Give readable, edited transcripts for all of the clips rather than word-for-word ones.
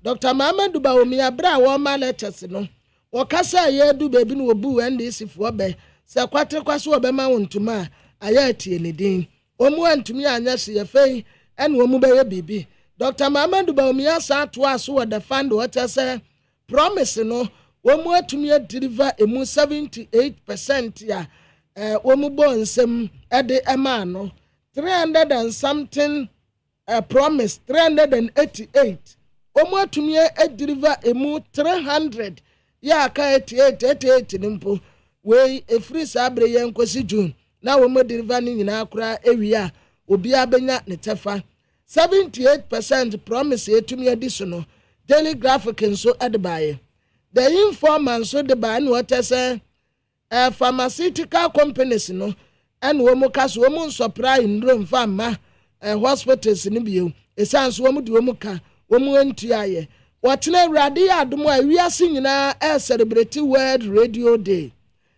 Dr. Muhammad Bawumia bra wo ma lectures no wo kasa ye du baby no obu NDC fo be se kwatre kwaso obema wontuma aya atie ne din omu antumi anya se ye fei ene omu be ye bibi Dr. Muhammad Bawumia sa to aso wo the fund what say promise no omu atumi deliver emu 78% ya omu bonsem ede ema no 300 and something promise 388 omu atumi deliver emu 300 ya ka 88 nimpo we efri sabre yen kwesi June na omu deliver ni nyina akura ewia obi abenya ne tefa 78% promise etumi adiso no daily graphic nso adbaye the informant so the ban what say pharmaceutical companies no and womu kaso womu supply in room fama hospitals ni bio esanso womu di womu ka womu entuaye watena awrade adom a wiase nyina celebrate World Radio Day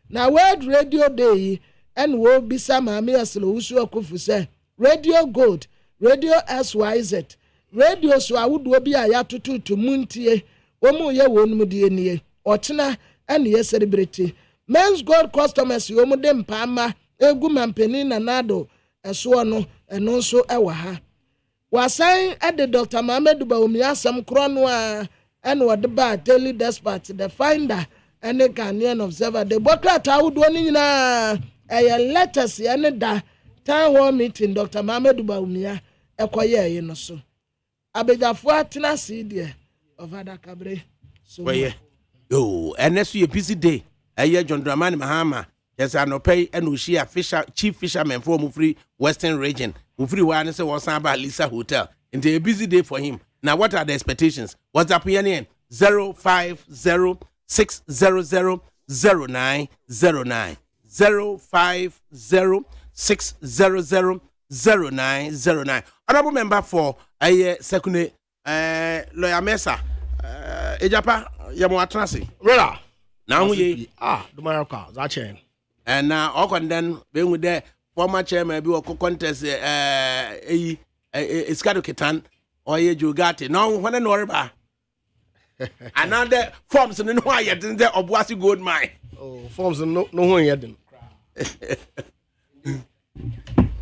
na World Radio Day and wo bisa maame aslo usu akofu say Radio Gold Radio SYZ radio so awudo bi a ya tututu muntie womu ye wonum die nie otena ene ye celebrate Men's Gold customers womu de mpama egu mampeni na nado eso no eno so ewa ha wasan ede Dr. Muhammad Bawumia asam krono a ene wode ba Daily Despatch the Finder ene Ghanaian Observer the bokrata awudo ni nyina letters ene da town hall meeting Dr. Muhammad Bawumia ekoye no so abejafo atena sidie of ADAKABRI so yo and next year busy day John Dramani Mahama yes I no pay and Ushia fisher chief fisherman from free Western region who free one say was about Lisa Hotel and a busy day for him. Now what are the expectations? What's up here name 050-600-0909 050-600-0909. Honorable member for a second lawyer Mesa Ejapa Yamo Atrasi. Rela. Now we the Marocco, that chain. And now all condemn being with the former chairman be a contest Escado Ketan or ye Jugati. Now when an orba. Another forms in the why you didn't there of what's good mine. Oh, forms no one yet.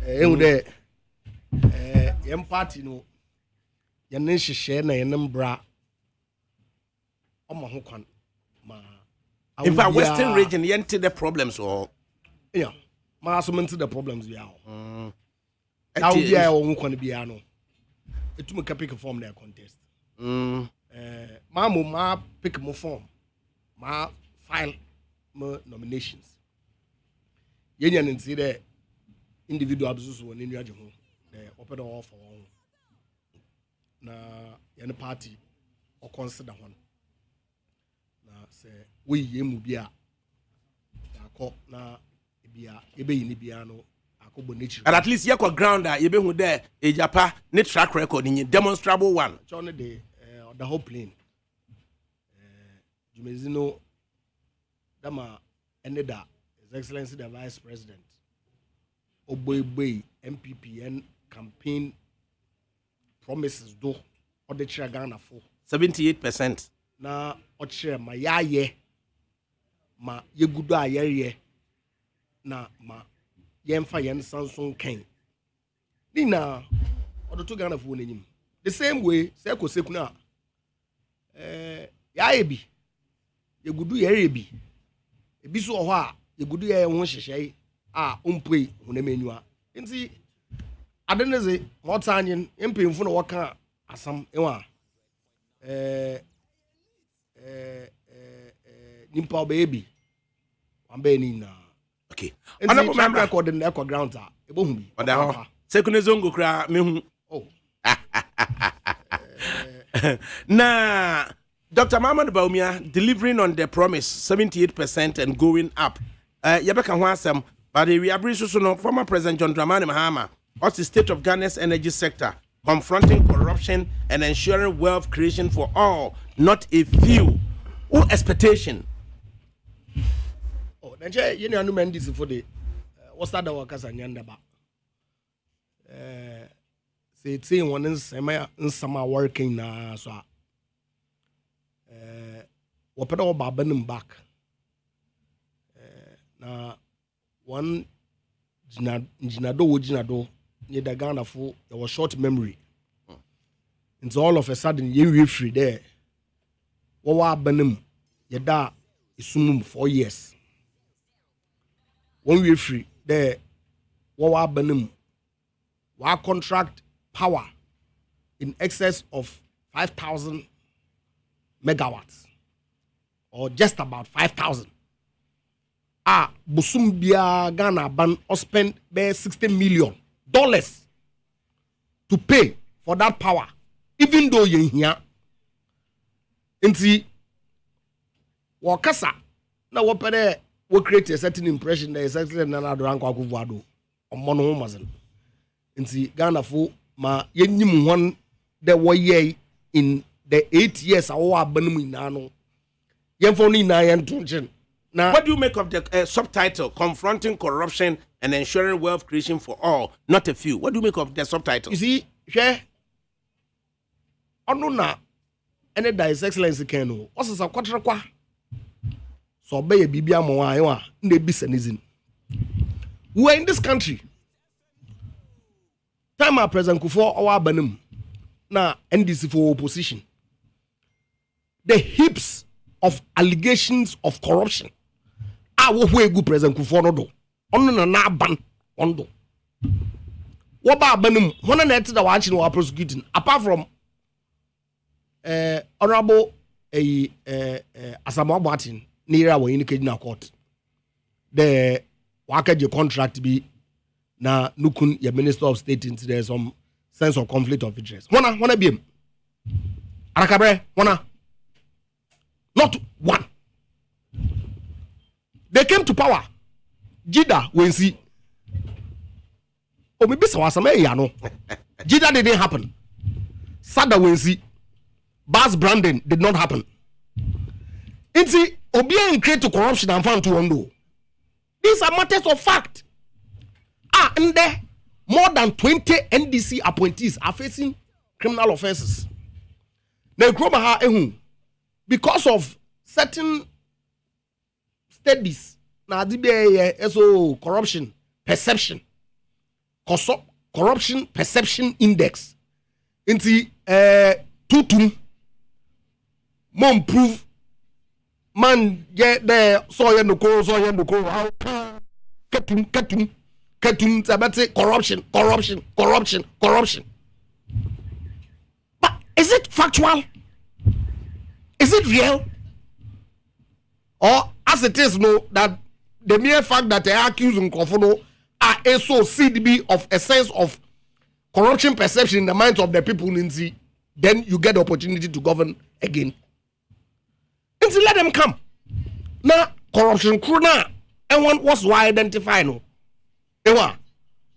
There yam party no yan share na yan bra ma hokwan ma in fact Western region yente the problems or yeah ma so mente the problems we are now we are on hokwan bia no etum ka pick form their contest ma pick mo form ma file mo nominations yenya nti the individual absusu won enu aje ho open the offer na any party or consider one na say we yemu bia akọ na bia ebe yini bia no akobo nature and at least yakwa ground that yebe hu there ejapa ne track record ni demonstrable one on the whole plane jumezino dama eneda his excellency the vice president oboyboy MPPN campaign promises do or the chair Ghana for 78% na o chair ma yaye ma yegudo ayeye na ma yemfa yen Samsung ken dina o do to Ghana for n'enyim the same way say ko sekuna yaye bi yegudo yaye bi ebi so ho a yegudo yaye ho hyehye a ompoi hunemenua nti adeneze motanyin empemfu no waka asam ewa nimpa baby ambe ni na okay honorable member record in the ground ta ebohu bi oda ho sekune zongo kra mehu oh na Dr. Muhammad Bawumia delivering on the promise 78% and going up yebeka ho asem but we are no former President John Dramani Mahama what's the state of Ghana's energy sector confronting corruption and ensuring wealth creation for all, not a few. Who expectation? Oh, Nigeria, you know, no this for the what's that the workers and yonder ba. Say one in summer working na so wopeda wo baba nim back na one jinado wo jinado ni da Ghana fo there was short memory and so all of a sudden you free there wo wa banim yeda isumum 4 years when we free there wo wa banim wa contract power in excess of 5,000 megawatts or just about 5,000. Busum bia Ghana ban or spend $60 million to pay for that power, even though you're here. Inti wakasa na wapere we create a certain impression that is actually nana doranko akuvuado omono mazen. Inti Ghana fo ma yenyim one the way in the 8 years awa banum inano yemfoni na yentunchen. Now, what do you make of the subtitle, Confronting Corruption and Ensuring Wealth Creation for All, Not a Few? What do you make of the subtitle? You see, Onuna, and His Excellency Keno, also some quadra. So, be a Bibia Moa, the business. We are in this country. Time our President Kufuor our Benum. Now, NDC for opposition. The heaps of allegations of corruption. Wo good President Kufuor no do ono na ban ondo wo ba banum hono na ete da wa no prosecuting apart from honorable Asamo Abuatin near we in Kenya court the wakaje contract be na nukun your Minister of State into there some sense of conflict of interest wana be ADAKABRI not one. They came to power. Jida Wensi. Oh, maybe Jida didn't happen. Sada Wensi. Bas Brandon did not happen. Inti Obia create to corruption and found to undo. These are matters of fact. And there more than 20 NDC appointees are facing criminal offenses. Because of certain studies na so corruption perception corruption perception index inti tutum mom prove man get there so you no ko how katum sabate corruption but is it factual? Is it real? Or as it is, no, that the mere fact that they are accusing Kofono are also CDB of a sense of corruption perception in the minds of the people in the, then you get the opportunity to govern again. And so let them come. Now, corruption crew now, and one was why identify no.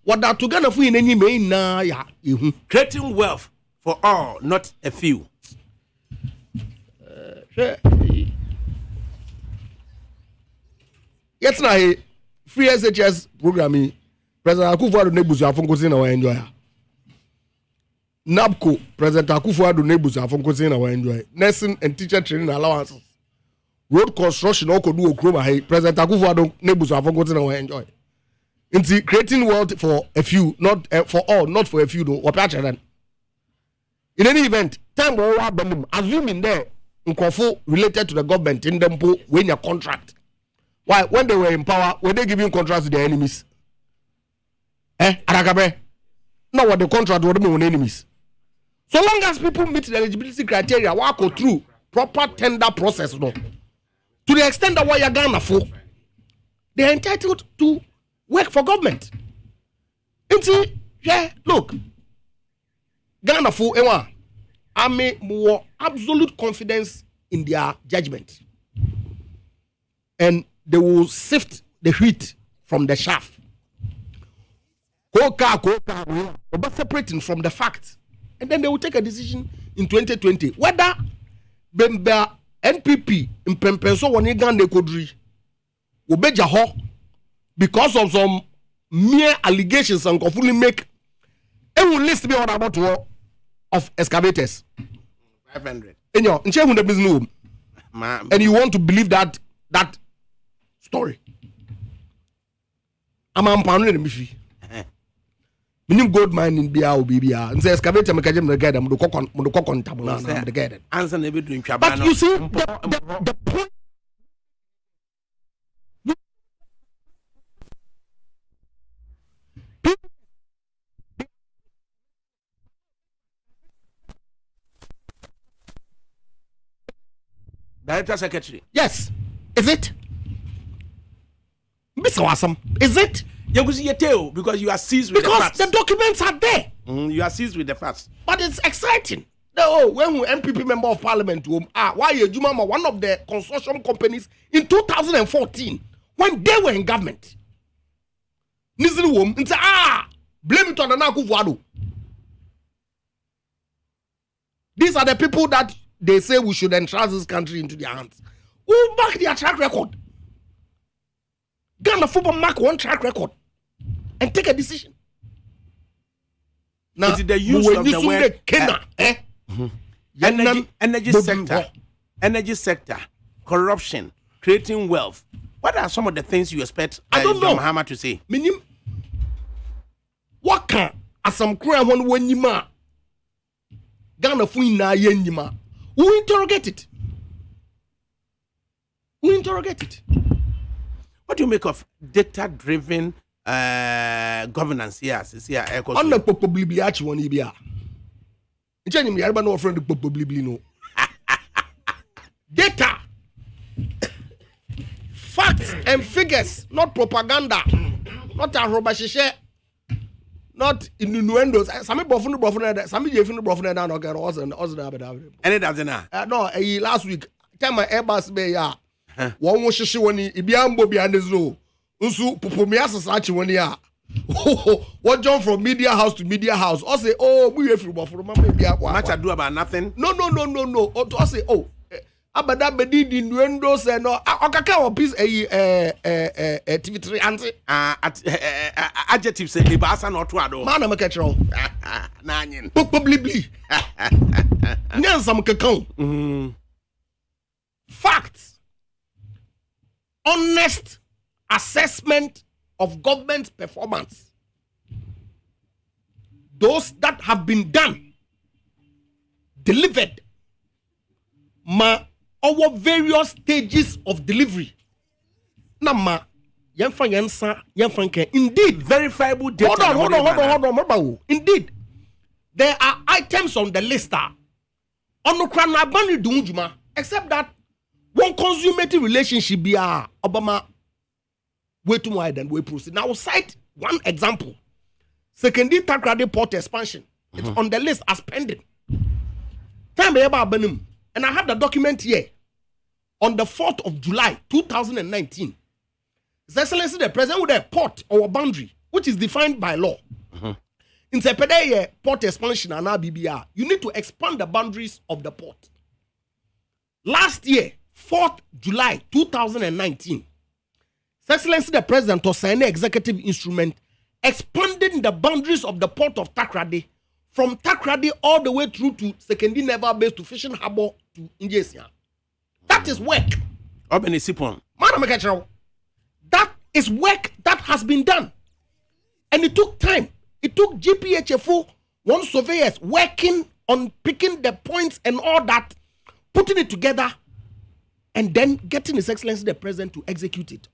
What that together for in any main na ya. Creating wealth for all, not a few. Yes, na free SHS programming. President Akufo-Addo nebusu afonkosi na wa enjoy. NABCO President Akufo-Addo nebusu afonkosi na wa enjoy. Nursing and teacher training allowances. Road construction okodu okroma hai. President Akufo-Addo nebusu afonkosi na wa enjoy. Into creating wealth for a few, not for all, not for a few. No, in any event, time we are assuming there. Nkofo related to the government in them when your contract. Why? When they were in power, were they giving contracts to their enemies? ADAKABRI. Now what the contract were them enemies. So long as people meet the eligibility criteria, walk through proper tender process, no. To the extent that what you're Ghana for, they are entitled to work for government. Look, Ghana for I may more absolute confidence in their judgment. And they will sift the wheat from the chaff. But separating from the facts. And then they will take a decision in 2020. Whether the NPP in Pempenso Wanigan they could read because of some mere allegations and fully make and will list me on about war of excavators. 500. In your business. and you want to believe that story. I'm pounding the mifi. Minim gold mine in Bia Bibia and says excavator mechanism the guide the cock tabula the guide. Answer never doing. But you see the point. Director Secretary. Yes. Is it? Mr. Awesome. Is it? Because you are seized with the facts. Because the documents are there. You are seized with the facts. But it's exciting. No, when we MPP member of parliament, why you Jumama, one of the consortium companies in 2014, when they were in government. Blame it on the Naku. These are the people that they say we should entrust this country into their hands. Who mark their track record? Ghana football mark one track record and take a decision. Now, is it the use of the word energy sector, corruption, creating wealth? What are some of the things you expect I don't know Mahama to say? Minim what can asam kura one wenima Ghana fun na yenima. We interrogate it. What do you make of data-driven governance here? On the Popoblibiachi one ibia. Inchani yarba no friend Popoblibli no. Data, facts and figures, not propaganda, not a robashishe, not innuendos. Some bofun, some jefin bofun and okay, and it doesn't. No, last week, time my Airbus bay ya. One was she one Ibiambo behind the zoo. Unsu Pupumias such one ya. What jump from media house to media house? I say, oh, we have from much ado about nothing. No. I say, oh, abada bedi di nuendos and no. Okaka or piece TV3 answer. Adjectives say ibasa not to ado. Man, I'm a catcher. Nanyin. Probably. Nyansam kakao. Facts. Honest assessment of government performance. Those that have been done, delivered, our various stages of delivery. Indeed, verifiable data. Hold on. Indeed, there are items on the list. Except that one consummative relationship be Obama way too wide and way proceed. Now, I'll cite one example. Secondary Takrady port expansion. It's on the list as pending. And I have the document here. On the 4th of July, 2019, His Excellency the President with a port or boundary, which is defined by law. In the port expansion and BBR, you need to expand the boundaries of the port. Last year, 4th July 2019, His Excellency the President was signing an executive instrument expanding the boundaries of the port of Takrady from Takrady all the way through to secondary naval base to fishing harbor to Injesia. That is work. That is work that has been done. And it took time. It took GPHFO, one surveyors working on picking the points and all that, putting it together, and then getting His Excellency the President to execute it.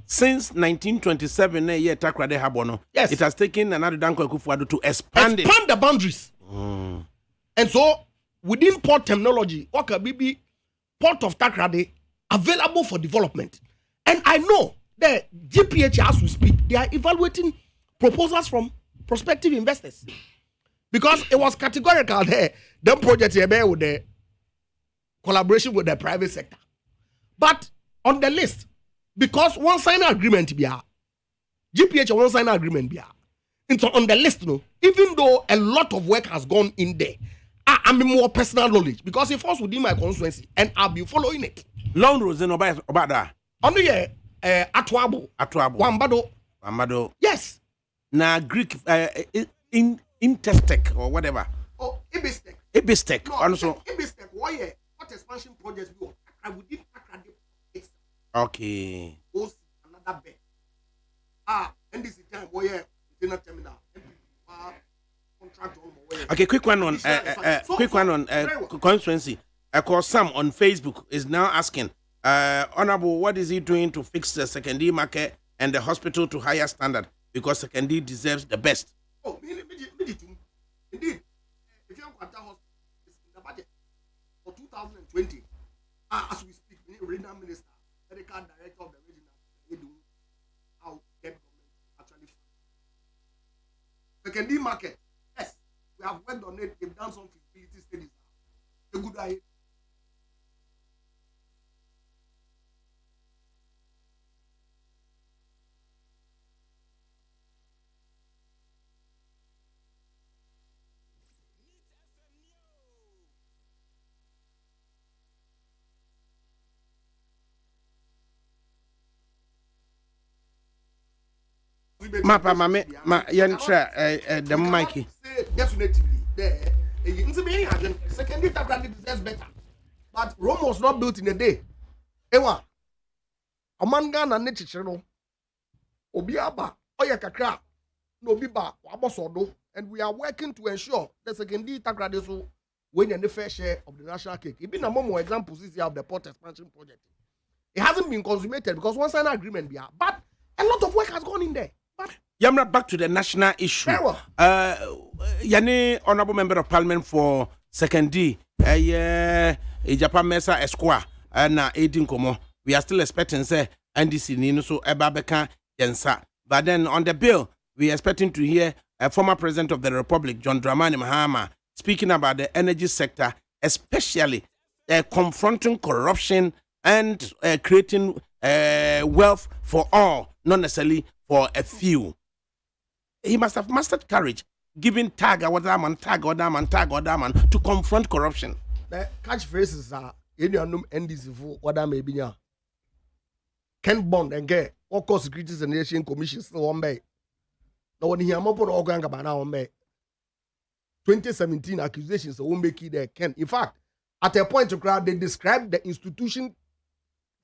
Since 1927, yes, it has taken another Danko Akufo-Addo to expand the boundaries. And so, within port terminology, Wakabibi, Port of Takrady, available for development. And I know that GPH, as we speak, they are evaluating proposals from prospective investors. Because it was categorical there, the project here with the collaboration with the private sector. But on the list, because one sign agreement GPH one sign agreement it's on the list, no, even though a lot of work has gone in there, I'm more personal knowledge because it falls within my constituency and I'll be following it. Long roads and about that. Only Atwabo. Wambado. Yes. Na Greek Intestec or whatever. Oh, Ibistek. No, also Ibistek. What expansion projects go? Okay. Goes another bed. And this is time where internal terminal. Contract on Okay, quick one on constituency. Cause Sam on Facebook is now asking, Honorable, what is he doing to fix the secondary market and the hospital to higher standard? Because secondary deserves the best. Oh, indeed. If you have hospital, it's in the budget for 2020. As we speak, the regional minister, medical director of the regional, they do how get government actually fund. Secondary market, yes, we have worked on it. They've done some feasibility studies. A good idea. Mapa, the Mikey. Definitely there. Secondary tablet deserves better. But Rome was not built in a day. Ewa. Amanga na ne chichiro. Obi aba. Oya kakra. No biba. Wabosodo. And we are working to ensure the secondary tablet is when the fair share of the national cake. It been a more examples this year of the port expansion project. It hasn't been consummated because once an agreement be but a lot of work has gone in there. Yamra, back to the national issue. Yani honorable member of parliament for secondary, Japan Mesa Esquire, na Edin Komo. We are still expecting say NDC Nino so Ebabeka Yensa. But then on the bill, we are expecting to hear a former president of the Republic, John Dramani Mahama, speaking about the energy sector, especially confronting corruption and creating wealth for all, not necessarily for a few. He must have mastered courage, giving tag other man to confront corruption. The catchphrases are any NDC for what I may be now. Ken Bond and get all cost securities and nation commission still on bay. No one here more put all gang about now on bay. 2017 accusations of won't make it there. Ken. In fact, at a point of crowd, they described the institution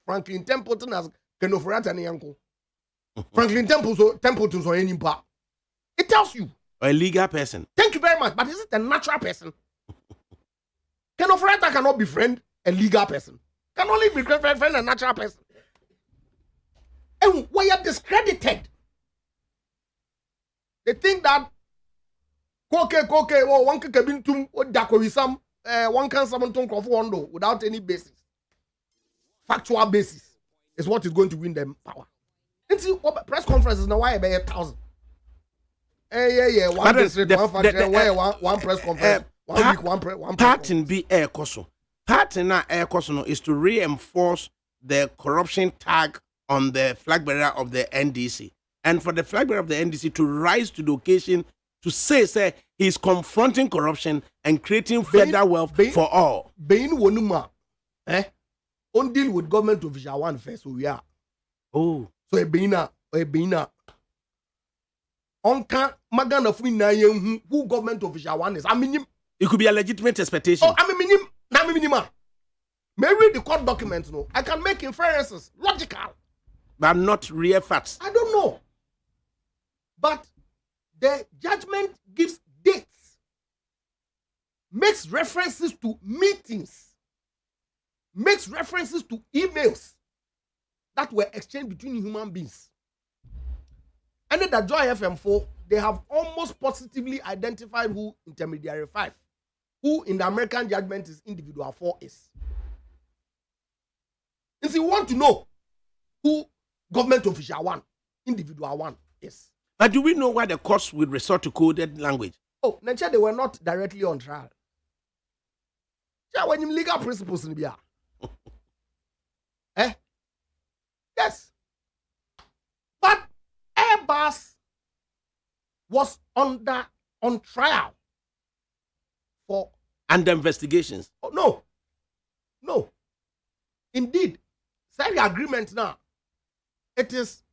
Franklin Templeton as Kenofrat and Yanko. Franklin Templeton or any part. It tells you. A legal person. Thank you very much. But is it a natural person? Kenofrat cannot befriend a legal person. Can only befriend a natural person. And we are discredited. They think that one can come into Dakoisam, one can summon Tonko without any basis. Factual basis is what is going to win them power. And see, press conferences now why about 1,000. One district, one factory, one press conference, 1 week, one press. Parting be air coso. Parting na air coso is to reinforce the corruption tag on the flag bearer of the NDC, and for the flag bearer of the NDC to rise to the occasion to say he's confronting corruption and creating further wealth for all. Being wonuma, on deal with government official one first, so we are. Oh. So a bina. Onka magana funa who government official one is. I mean, it could be a legitimate expectation. Oh, I mean, may read the court documents. No, I can make inferences, logical, but not real facts. I don't know, but the judgment gives dates, makes references to meetings, makes references to emails that were exchanged between human beings. And then the Joy FM4, they have almost positively identified who intermediary 5, who in the American judgment is individual 4 is. If you want to know who government official 1, individual 1 is. But do we know why the courts would resort to coded language? Oh, nature they were not directly on trial. When you legal principles in the Yes. But Airbus was on trial for under investigations. Oh, no. Indeed, say the agreement now. It is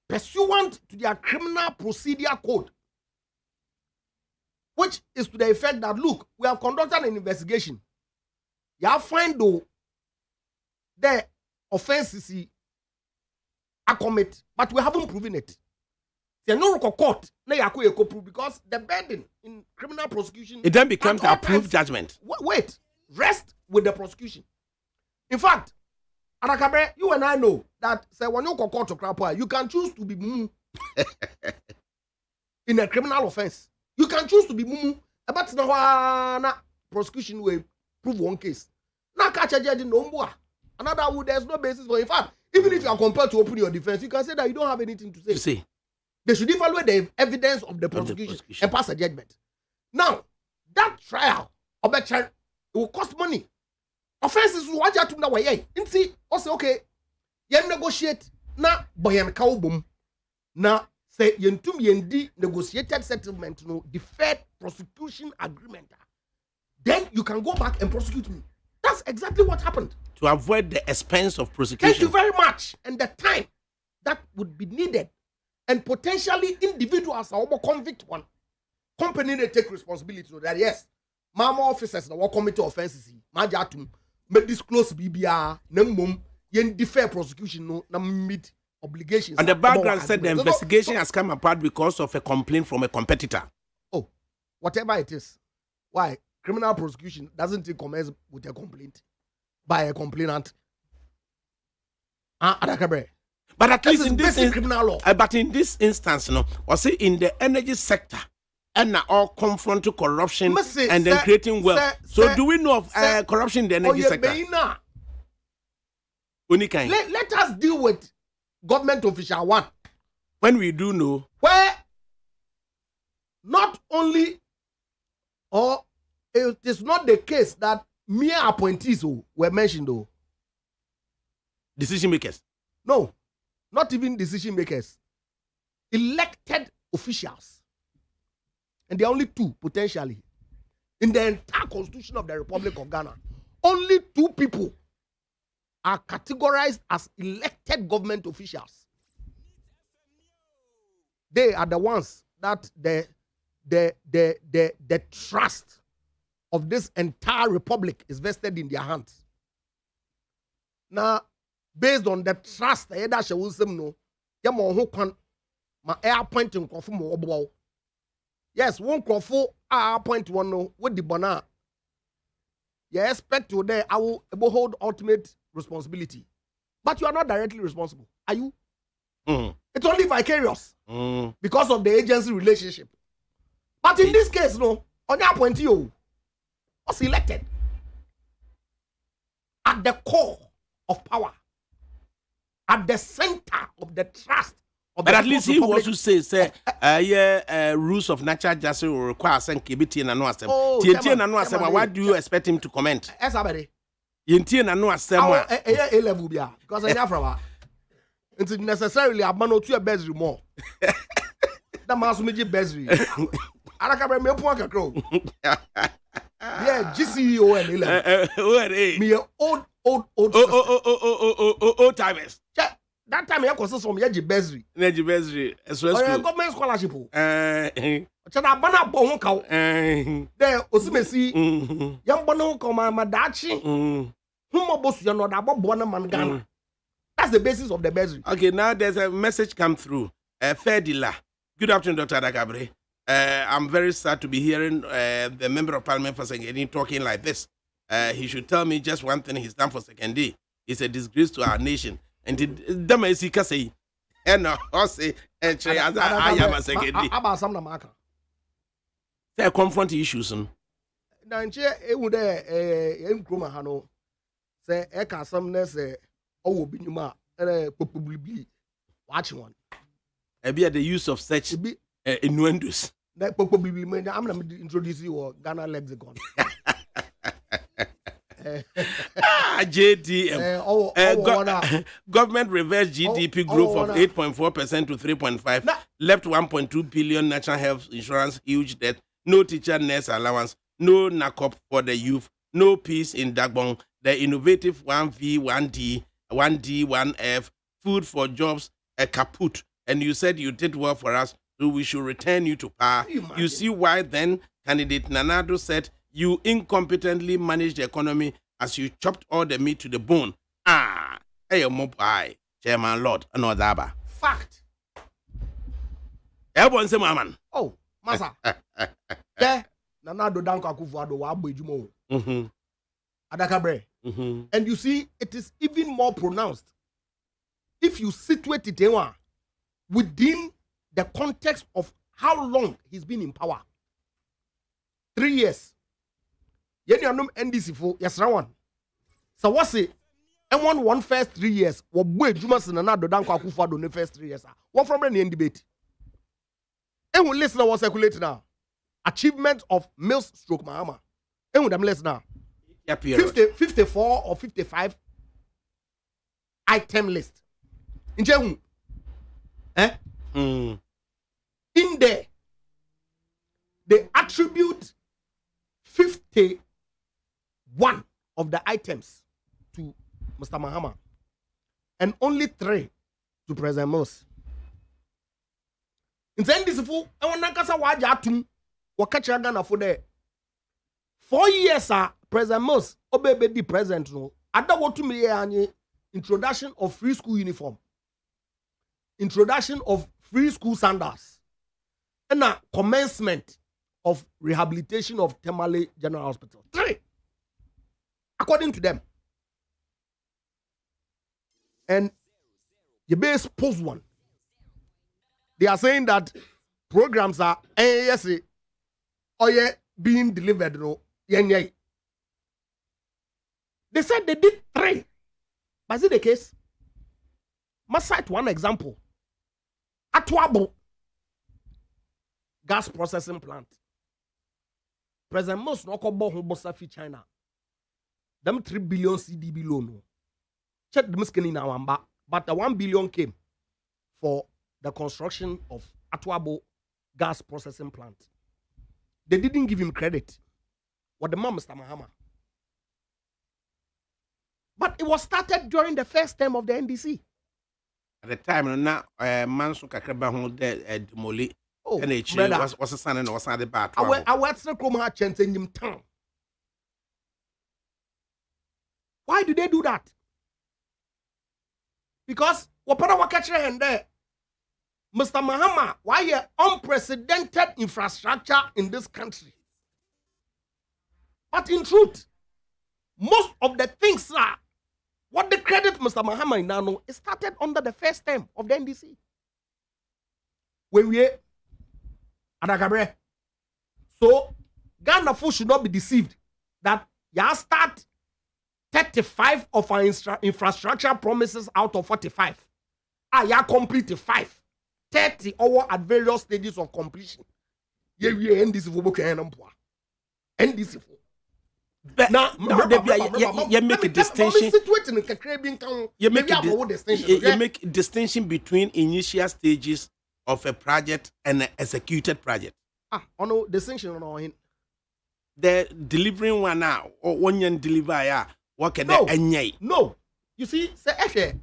pursuant to their criminal procedure code, which is to the effect that look, we have conducted an investigation. You have find though the offenses I commit, but we haven't proven it. There's no court, prove because the burden in criminal prosecution. It then becomes a proof judgment. Wait, rest with the prosecution. In fact, ADAKABRI, you and I know that say when you go court to crap, you can choose to be mumu in a criminal offense. You can choose to be mumu. But na prosecution will prove one case. Now catch a judge in Ombua. Another would there's no basis for. In fact, even if you are compelled to open your defense, you can say that you don't have anything to say. They should evaluate the evidence of the prosecution and pass a judgment. Now, that trial of a child will cost money. Offenses will watch out to know why. You see, also okay, you negotiate na boyan kaubum na say yentum yendi negotiated settlement no deferred prosecution agreement. Then you can go back and prosecute me. That's exactly what happened. To avoid the expense of prosecution. Thank you very much. And the time that would be needed. And potentially individuals are more convict one. Company they take responsibility so that yes, mama officers na commit offenses. Majatum may disclose BBR, nemum, yen defer prosecution no na meet obligations. And the background said the investigation has come apart because of a complaint from a competitor. Oh, whatever it is. Why? Criminal prosecution doesn't commence with a complaint by a complainant. ADAKABRI. But at least in this criminal law. But in this instance, was it in the energy sector and now all confront to corruption and then creating wealth. So do we know of corruption in the energy sector? Let us deal with government official one. When we do know, where not only or it is not the case that mere appointees were mentioned though. Decision makers. No. Not even decision makers, elected officials. And there are only two, potentially. In the entire constitution of the Republic of Ghana, only two people are categorized as elected government officials. They are the ones that the trust of this entire republic is vested in their hands. Now, based on the trust that she will say no, who can my air pointing from yes, one crofo point one no with the bona. You expect to there I will hold ultimate responsibility. But you are not directly responsible. Are you? It's only vicarious because of the agency relationship. But in this case, no, on your point you was elected at the core of power. At the center of the trust of but the at least he was to say rules of natural justice will require some KBT and no assem. Why do you expect him to comment? Yenti na no assem. A level bia because I from it's necessarily abano to a bursary more. That man so meji bursary. ADAKABRI me pon kakro. Yeah, GCEO and 11. Me old timers. That time I was from Yaji Bezri. Yaji Bezri. Government scholarship. Chana bana bon cow. There, Osimesi. Young Bono Madachi. Humo boss, you're not about Bonaman Ghana. That's the basis of the Bezri. Okay, now there's a message come through. Fair Dila. Good afternoon, Dr. ADAKABRI. I'm very sad to be hearing the member of parliament for Sekedi talking like this. He should tell me just one thing he's done for Sekedi. It's a disgrace to our nation. And the Mesika say, and I say, I am a Sekedi. About some Namaka. They confront issues. Nanche, it would Kruma Hano say, Eka some oh, Binuma, probably watch one. Maybe the use of such innuendos. That probably I'm going to introduce you to Ghana lexicon. JDM. Government reversed GDP growth of 8.4% to 3.5%. Left 1.2 billion national health insurance, huge debt. No teacher nurse allowance. No NACOP for the youth. No peace in Dagbon. The innovative 1V, 1D, 1D, 1F. Food for jobs, a kaput. And you said you did well for us, so we should return you to power. You see why then candidate Nanado said you incompetently managed the economy as you chopped all the meat to the bone. Hey, mobile. Chairman Lord no daba. Fact. Everyone say man. Oh, masa. Yeah. Nana do danko Akufo-Addo wa agbo ejumo. ADAKABRI. And you see, it is even more pronounced if you situate it within the context of how long he's been in power. 3 years. Yeni anum NDC for yesra one. So what say? And one first 3 years. What boy Juma Nana do danko Akufo-Addo the first 3 years. What from any debate? And we listen what circulate now. Achievement of Mills stroke Mahama. And we them listen now. 54 or 55 item list. In Jemu. In there, they attribute 51 of the items to Mr. Mahama and only 3 to President Mills. In saying this, I want to say why Jatum Wakacha Ghana for there. 4 years, President Mills, Obebe the president, no. Ada wotu me any introduction of free school uniform, introduction of free school sandals, and a commencement of rehabilitation of Temale General Hospital. 3, according to them. And the base post one. They are saying that programs are being delivered. No, they said they did 3. But is it the case? Must cite one example. Atwabo gas processing plant. President Mills no kobo Bosafi China. Them 3 billion CDB loan. Check the miskin in our but the 1 billion came for the construction of Atwabo gas processing plant. They didn't give him credit. What the man, Mr. Mahama. But it was started during the first term of the NDC. At the time, now Manso Kakraba who demoli. Oh, and it was a son and was at the back. I went to Kroma chance in him town. Why do they do that? Because Wapara Wakacha and there, Mr. Mahama, why unprecedented infrastructure in this country? But in truth, most of the things are what the credit Mr. Mahama in Nano is started under the first term of the NDC. When we ADAKABRI. So Ghana food should not be deceived that you start 35 of our infrastructure promises out of 45. You complete 5. 30 or at various stages of completion. We end this for NDC. Now, you make a distinction. You make a distinction between initial stages of a project and an executed project. No distinction on him. The delivering one now or 1 year deliver what can they? No, you see, say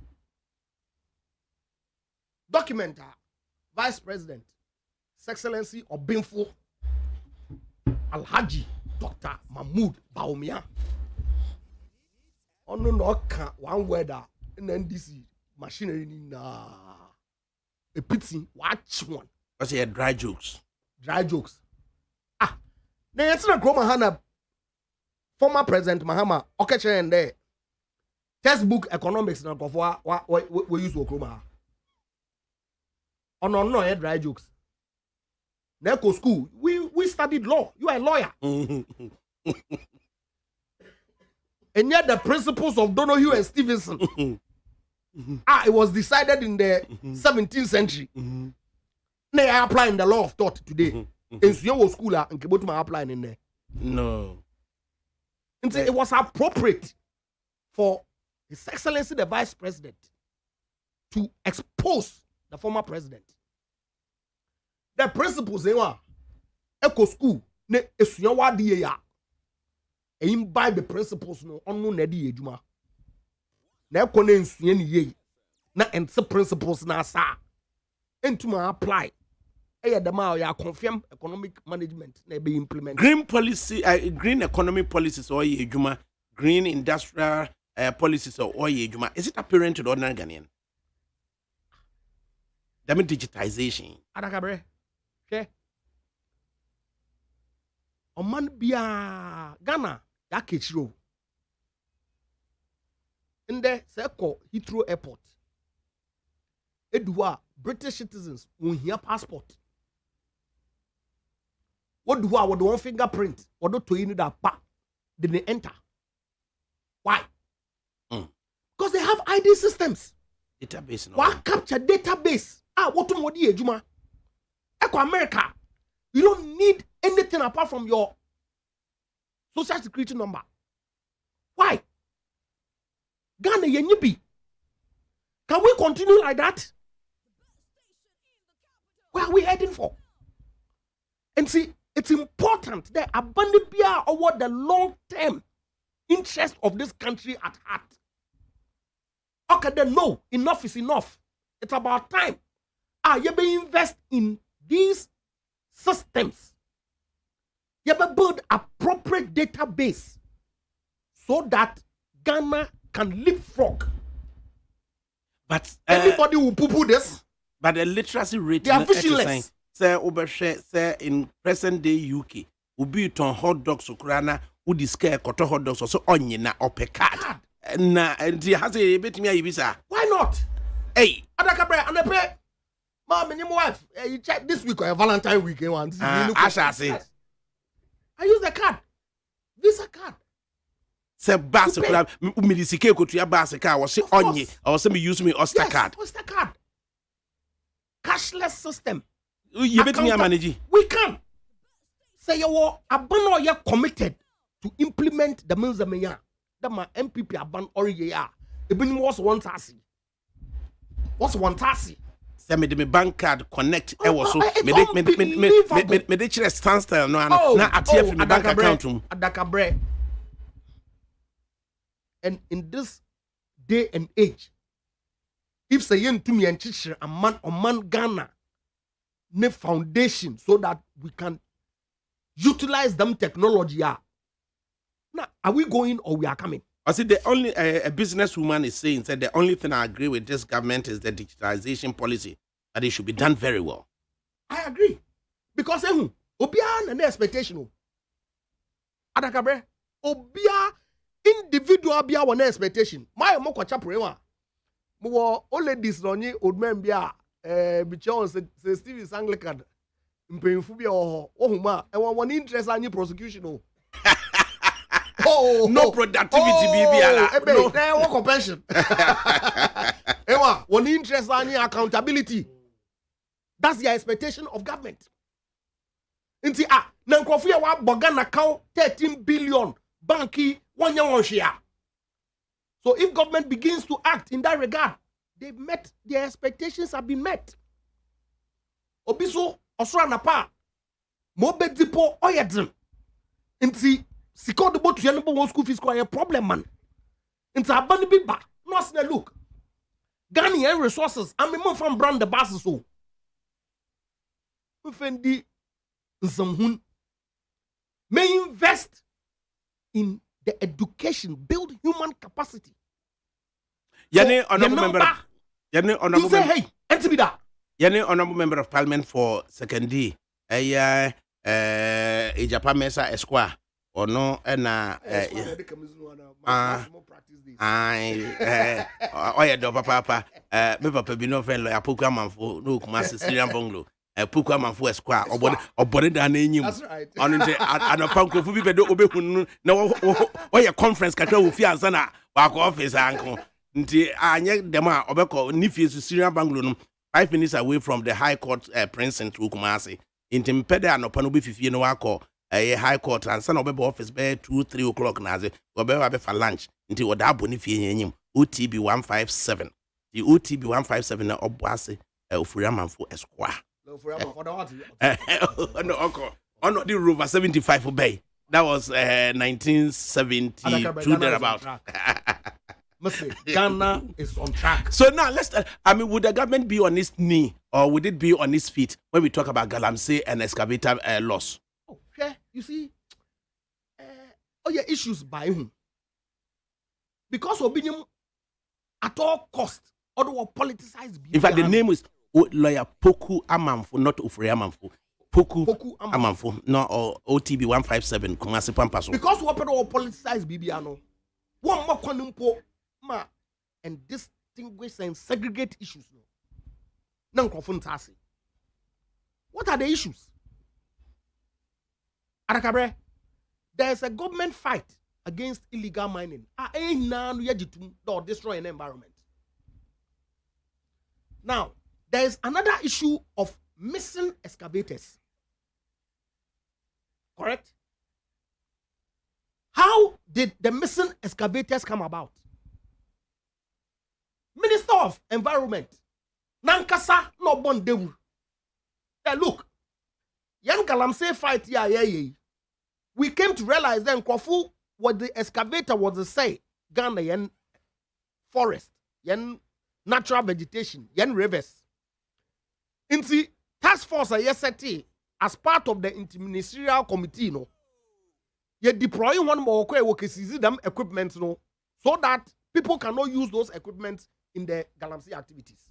document Vice President, His Excellency Obinfo Alhaji Dr. Mahmoud Bawumia. No, one weather in NDC machinery in a pity. Watch one. What's your dry jokes? Dry jokes. Now it's not Mahana. Former President Mahama, Okeche and there. Textbook economics na we use Okroma. No, dry jokes. Neko school, we studied law. You are a lawyer. And yet the principles of Donohue and Stevenson. It was decided in the 17th century. They are applying the law of thought today. In your school, and Kibotuma applying in there. No. And so it was appropriate for His Excellency the Vice President to expose the former president. The principles they were eco school ne esuya wadi ya imbibe the principles no onu na di edwuma na eko na ensuya ni ye na ente principles na asa entuma apply the ma ya confirm economic management na be implement green policy green economy policies or ye edwuma green industrial policies or ye edwuma. Is it apparent to the ordinary Ghanaian? That means digitization. Adakabre. Okay. Oman bia Ghana ya kechiro. Inde seko Heathrow Airport. Edua British citizens won here passport. What do what one fingerprint? What do to you that pa? Then they enter. Why? Because they have ID systems. Database. No. Why capture database? What to modi ejuma? Eko America. You don't need anything apart from your social security number. Why? Ghana yenyibi. Can we continue like that? Where are we heading for? And see, it's important that Abandibia over the long-term interest of this country at heart. Okay, then no, enough is enough. It's about time. You be invest in these systems. You be build appropriate database so that Ghana can leapfrog. But anybody will poo-poo this. But the literacy rate, they are visionless. Say in present day UK, ubi ton hot dogs ukrana, udi scare koto hot dogs also onye na ope card. Na ndi has a bit me ibisa. Why not? Hey, Adakabre and pay. Mom and your wife, you check this week or Valentine weekend one. I shall say. I use the card. Visa card. Say basically, me disike ko tuya basika was say onye, or say me use me Oyster card. Oyster card. Cashless system. You bet me manage. We can. Say you are abano you committed to implement the means that my MPP aban or ya. Even was 1,000. What's 1,000? Say me the bank card connect. I was so me de chere standstill no na atie me bank account. Adakabre. And in this day and age, if say yen to me and teacher a man Ghana ne foundation so that we can utilize them technology. Now, are we going or we are coming? I see the only a businesswoman is saying that the only thing I agree with this government is the digitalization policy, that it should be done very well. I agree. Because obia na expectation. Adakabre, obia individual bia one expectation. My moko chaprewa. Mo all ladies ronyi old men bia bichon se Steve is Anglican. Mpemfu bia ohuma e one interest any prosecution. No productivity bibia. No work of pension. Ewa one interest any accountability. That's the expectation of government. Inti na nkrofo wa boga na account 13 billion banki one year share. So if government begins to act in that regard, they've met, their expectations have been met. Obiso osura na pa mo be dipo oyedrim. Inti siko de botu ya number one school fees ko a problem man. Inti abani bi ba no say look. Ghanaian resources and me from brand the basis so. Fendi Zamhun may invest in the education, build human capacity. Yani honorable member. Yani honorable member. Hey, Entibida. Yani honorable member of parliament for second D. Ijapa Mesa Esquire. Or no, na oya do papa me papa bi no friend lawyer Pokua Manfo no kuma Syrian bungalow. Pukwa Manfo Esquire obode da na enyim onu nte anopa nkofu bi bedo obehunu na wo ye conference kakra wo fi ansa na wa ko office anko nti anye dem a obekọ ni fi su Syrian bungalow no 5 minutes away from the high court precinct Kumasi nti mpede anopa no be fifie no akọ high court ansa na obebe office be 2-3 o'clock na aze obebe for lunch nti wo da aboni fi enyim OTB 157 the OTB 157 na obuase ofura Manfo Esquire. No, the Rover 75 Bay. That was 1972 thereabout. Ghana is on track. So now let's. Would the government be on its knee or would it be on its feet when we talk about Galamsey and excavator loss? Oh, yeah. You see, issues by whom? Because opinion at all cost, or politicized. In fact, the name is lawyer Poku Amanfo, not Ufre Amanfo. Poku Amanfo, no, or OTB 157, Kumasi Pampaso. Because what people politicize Bibiano, one more conumpo, ma, and distinguish and segregate issues. No, non-confuntasi. What are the issues? ADAKABRI, there's a government fight against illegal mining. Or destroy an environment. Now, there is another issue of missing excavators. Correct? How did the missing excavators come about? Minister of Environment, Nankasa no bondewu. Hey, look, Yan Galamsey fight here. We came to realize then Kwafu, what the excavator was to say, Ghana yen forest, yen natural vegetation, yen rivers. In the task force yesterday, as part of the interministerial committee, no, you deploying one more them equipment, no, so that people cannot use those equipment in the Galamsey activities.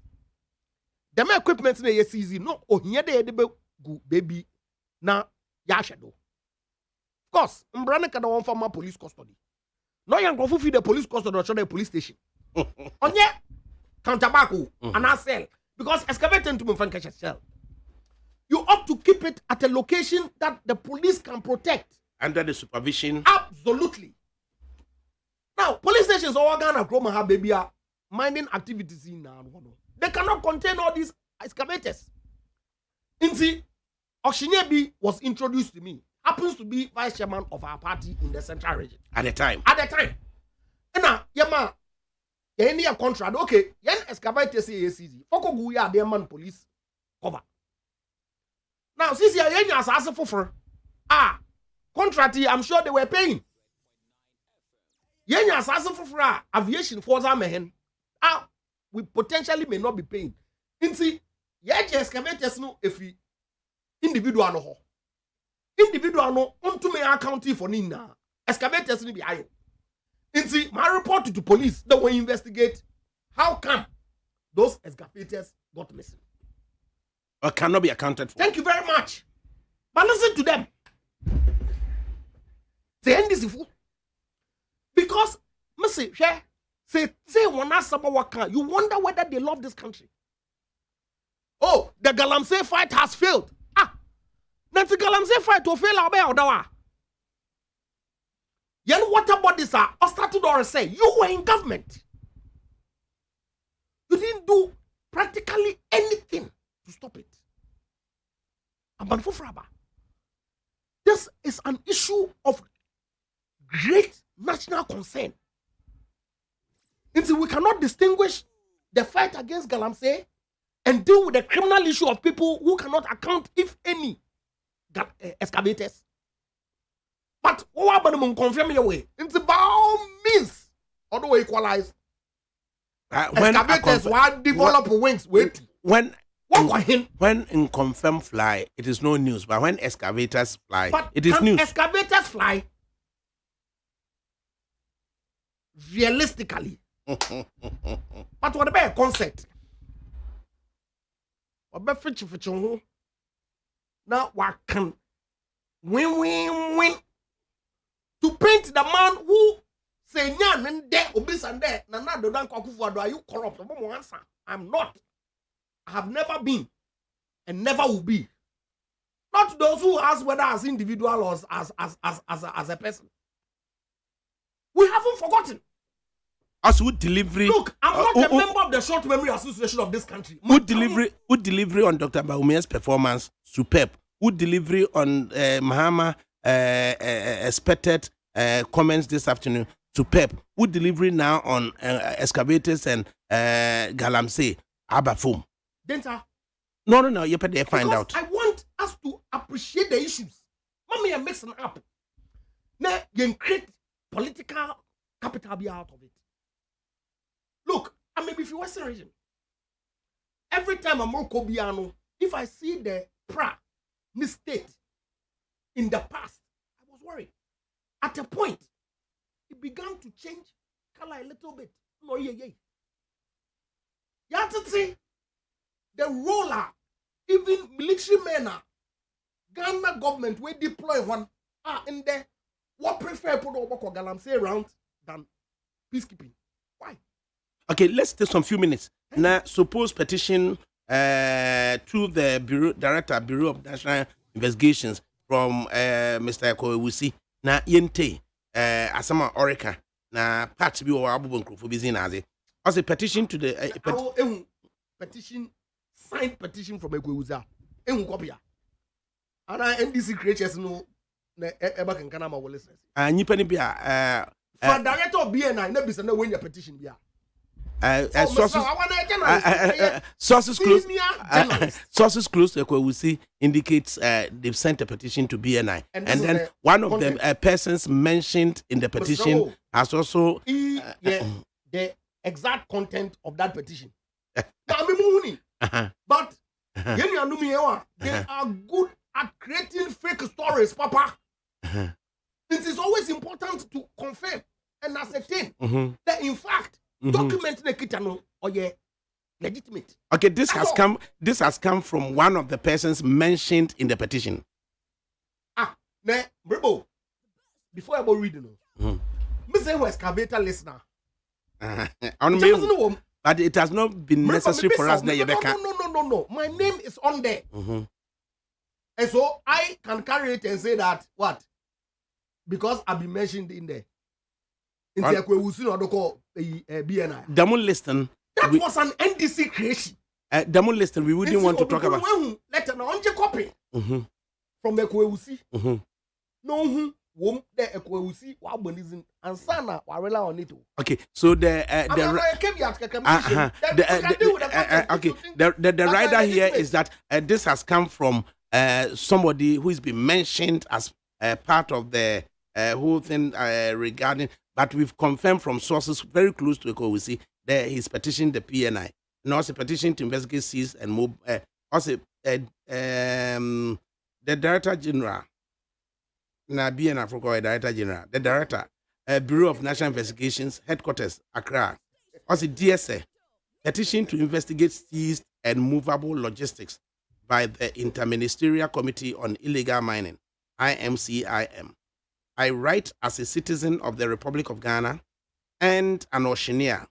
Them equipment na yesizi no ohia de be gu baby na ya shadow. Of course, mbrane kada one former police custody. No yan go feed the police custody or the police station. Onye counterback and a cell because excavating to move catch cell. You ought to keep it at a location that the police can protect under the supervision. Absolutely. Now, police stations all Ghana Groma have baby mining activities in now. They cannot contain all these excavators. Inti Okshinyebi was introduced to me. Happens to be vice chairman of our party in the central region. At the time. And now, yama, any a contract, okay, yen excavators say easy. Foko guya the man police cover. Now, since you are assassin for contractee, I'm sure they were paying. Yen assassin for aviation force mehen. We potentially may not be paying. Inti, yet excavators no if we individual no. Individual no unto me accounting for nina. Excavators ni be high. Inti, my report to the police that will investigate how come those excavators got missing. Or cannot be accounted for. Thank you very much. But listen to them. They end this fool. Because, Missy, share. Say one waka. You wonder whether they love this country. Oh, the Galamsey fight has failed. Nanti Galamsey fight to fail abe odawa. Yen water bodies are started or say you were in government. You didn't do practically anything to stop it. This is an issue of great national concern. Until we cannot distinguish the fight against Galamsey and deal with the criminal issue of people who cannot account, if any, excavators. But what about confirm your way? It's by all means, although equalize. Excavators will develop wings. Wait. When in confirm fly, it is no news. But when excavators fly, it is news. Excavators fly realistically. But what about a concept? What about future? Now what can win to paint the man who say nyan and there obis and there na do dan kwakufu are you corrupt? I'm not. I have never been and never will be. Not those who ask whether as individual or as a person. We haven't forgotten. As who delivery? Look, I'm not a member of the Short Memory Association of this country. Who delivery on Dr. Baumia's performance? Superb. Who delivery on Mahama expected comments this afternoon? Superb. Who delivery now on excavators and Galamsey? Abafum. Denta. No. You better find out. I want us to appreciate the issues. Mommy, I'm mixing up. Now you create political capital be out of it. Look, I mean, if you Western region, every time I'm more Kobiano, if I see the mistake in the past, I was worried. At a point, it began to change color a little bit. No, yeah. You have to see the roller, even military men, Ghana government will deploy one in there. What prefer put over Galamsey around than peacekeeping? Why? Okay, let's take some few minutes. Now, suppose petition to the Bureau of National Investigations from Mr. Kowusi. Na yente asama Orica na part bi o abubon krofo bi zinaze. Also petition to the petition signed petition from Ekwewuza. Ehun copy. Ana NDC creatures no na eba kankana ma wole sense. Nyipa ni bia for director of BNI na bisa na when your petition bia. Sources close to Ekwewusi indicates they've sent a petition to BNI, and then one of the persons mentioned in the petition has also the exact content of that petition. But they are good at creating fake stories, Papa. It is always important to confirm and ascertain that in fact document nekitano or legitimate. Okay, this has come from one of the persons mentioned in the petition. Before I go reading, me say who excavator listener. But it has not been necessary for us that No. My name is on there. And so I can carry it and say that what? Because I've been mentioned in there. BNI. Damon listen. That was an NDC creation. Damon listen. We wouldn't want to talk about. Letter no copy from Ekwewusi. No the Ekwewusi wabonizin and sana warela on it. Okay, so the rider here is that this has come from somebody who has been mentioned as part of the whole thing regarding. But we've confirmed from sources very close to Ekwewusi that he's petitioned the PNI. And also petitioned to investigate seize and move. Also, the Director General, na BNI for Director General, the Director, Bureau of National Investigations, Headquarters, Accra. Also, DSA, petition to investigate seized and movable logistics by the Interministerial Committee on Illegal Mining, IMCIM. I write as a citizen of the Republic of Ghana and an auctioneer,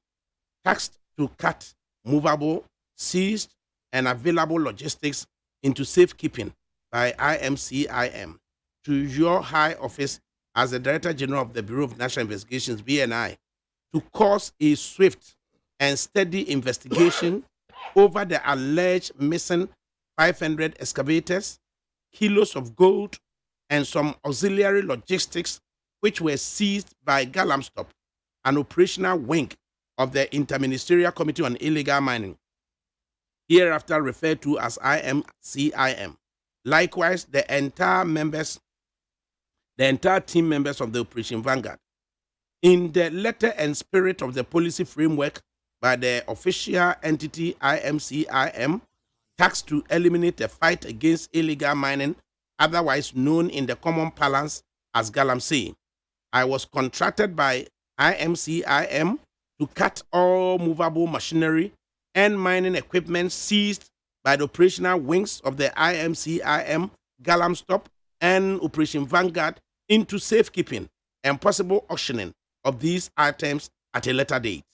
tasked to cut movable, seized, and available logistics into safekeeping by IMCIM to your high office as the Director General of the Bureau of National Investigations, BNI, to cause a swift and steady investigation over the alleged missing 500 excavators, kilos of gold, and some auxiliary logistics which were seized by Galamstop, an operational wing of the Interministerial Committee on Illegal Mining, hereafter referred to as IMCIM. Likewise, the entire team members of the Operation Vanguard. In the letter and spirit of the policy framework by the official entity IMCIM, tasked to eliminate the fight against illegal mining, otherwise known in the common parlance as Galamsey, I was contracted by IMCIM to cut all movable machinery and mining equipment seized by the operational wings of the IMCIM, Galamstop, and Operation Vanguard into safekeeping and possible auctioning of these items at a later date.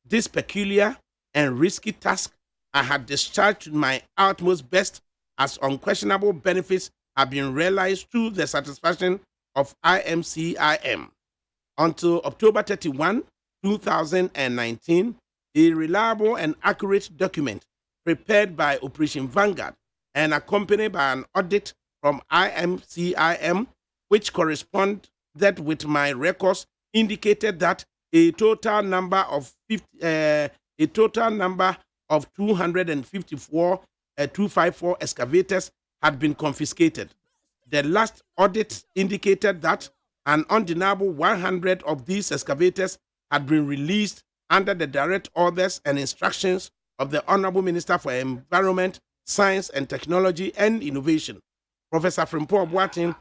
This peculiar and risky task I had discharged to my utmost best, as unquestionable benefits have been realized to the satisfaction of IMCIM. Until October 31, 2019, a reliable and accurate document prepared by Operation Vanguard and accompanied by an audit from IMCIM, which corresponded with my records, indicated that a total number of 254 254 excavators had been confiscated. The last audit indicated that an undeniable 100 of these excavators had been released under the direct orders and instructions of the Honorable Minister for Environment, Science and Technology and Innovation, Professor FRIMPONG.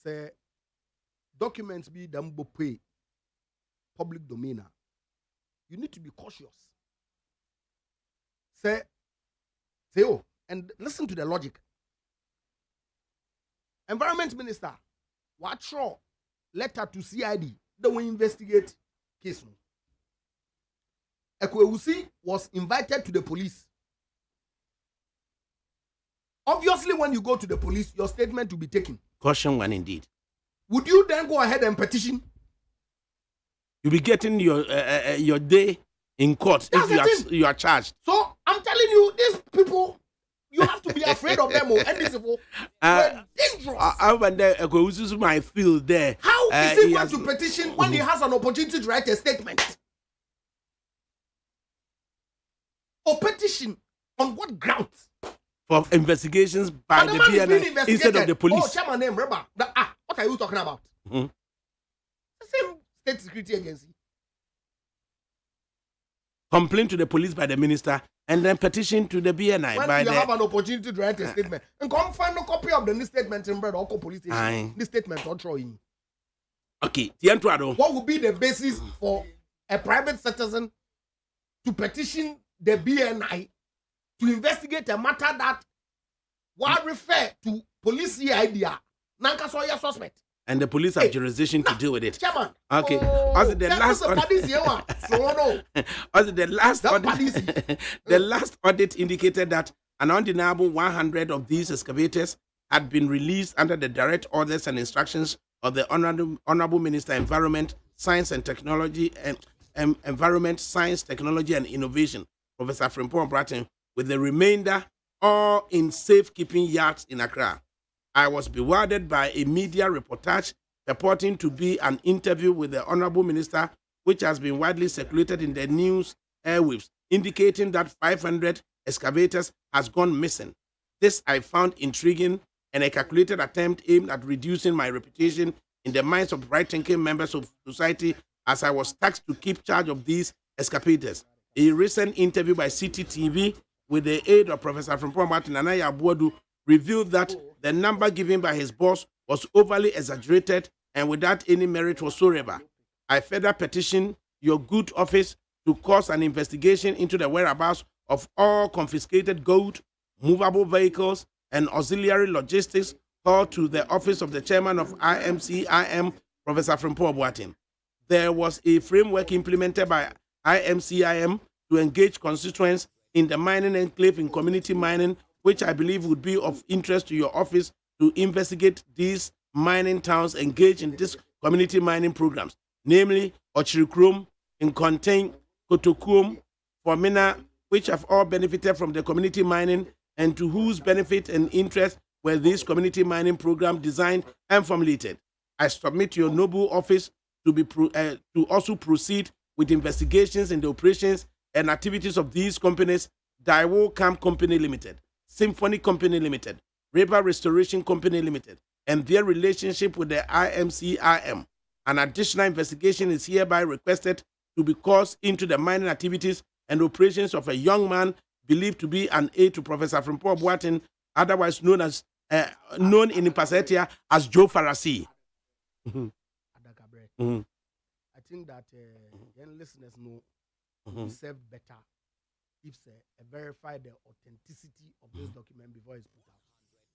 Say documents be done pay public domain, you need to be cautious. Say, oh, and listen to the logic. Environment Minister, what show letter to CID, then we investigate case. Ekwewusi was invited to the police. Obviously, when you go to the police, your statement will be taken. Caution one indeed. Would you then go ahead and petition? You'll be getting your day in court if you are charged. So I'm telling you, these people, you have to be afraid of them. And these people are dangerous. I wonder Ekwewusi might feel there. How is he going to petition when he has an opportunity to write a statement? Or petition on what grounds? For investigations by the BNI instead of the police. Oh, chairman name, remember? What are you talking about? The same state security agency. Complain to the police by the minister and then petition to the BNI. When you have an opportunity to write a statement, and come find a copy of the statement in Brad or police station. This statement or drawing. Okay, what would be the basis for a private citizen to petition the BNI to investigate a matter that will refer to police idea? Nanka Soya suspect. And the police have jurisdiction to deal with it. Chairman. Okay. The last audit indicated that an undeniable 100 of these excavators had been released under the direct orders and instructions of the Honorable Minister, Environment, Science and Technology, and Environment, Science, Technology and Innovation, Professor FRIMPONG, with the remainder all in safekeeping yards in Accra. I was bewildered by a media reportage purporting to be an interview with the Honorable Minister, which has been widely circulated in the news airwaves, indicating that 500 excavators has gone missing. This I found intriguing and a calculated attempt aimed at reducing my reputation in the minds of right-thinking members of society, as I was tasked to keep charge of these excavators. A recent interview by CTTV with the aid of Professor FRIMPONG Nanaya Abuadu revealed that the number given by his boss was overly exaggerated and without any merit whatsoever. I further petition your good office to cause an investigation into the whereabouts of all confiscated gold, movable vehicles, and auxiliary logistics called to the office of the chairman of IMCIM, Professor FRIMPONG. There was a framework implemented by IMCIM to engage constituents in the mining enclave in community mining, which I believe would be of interest to your office to investigate these mining towns engaged in these community mining programs, namely Ochirikrom, Nkontain, Kotokuom, Formina, which have all benefited from the community mining, and to whose benefit and interest were these community mining programs designed and formulated. I submit to your noble office to also proceed with investigations in the operations and activities of these companies: Daiwo Camp Company Limited, Symphony Company Limited, River Restoration Company Limited, and their relationship with the IMCIM. An additional investigation is hereby requested to be caused into the mining activities and operations of a young man believed to be an aide to Professor FRIMPONG, otherwise known in Impasetia as Joe Farasi. ADAKABRI. I think that young listeners know we serve better if they verify the authenticity of this document before it's put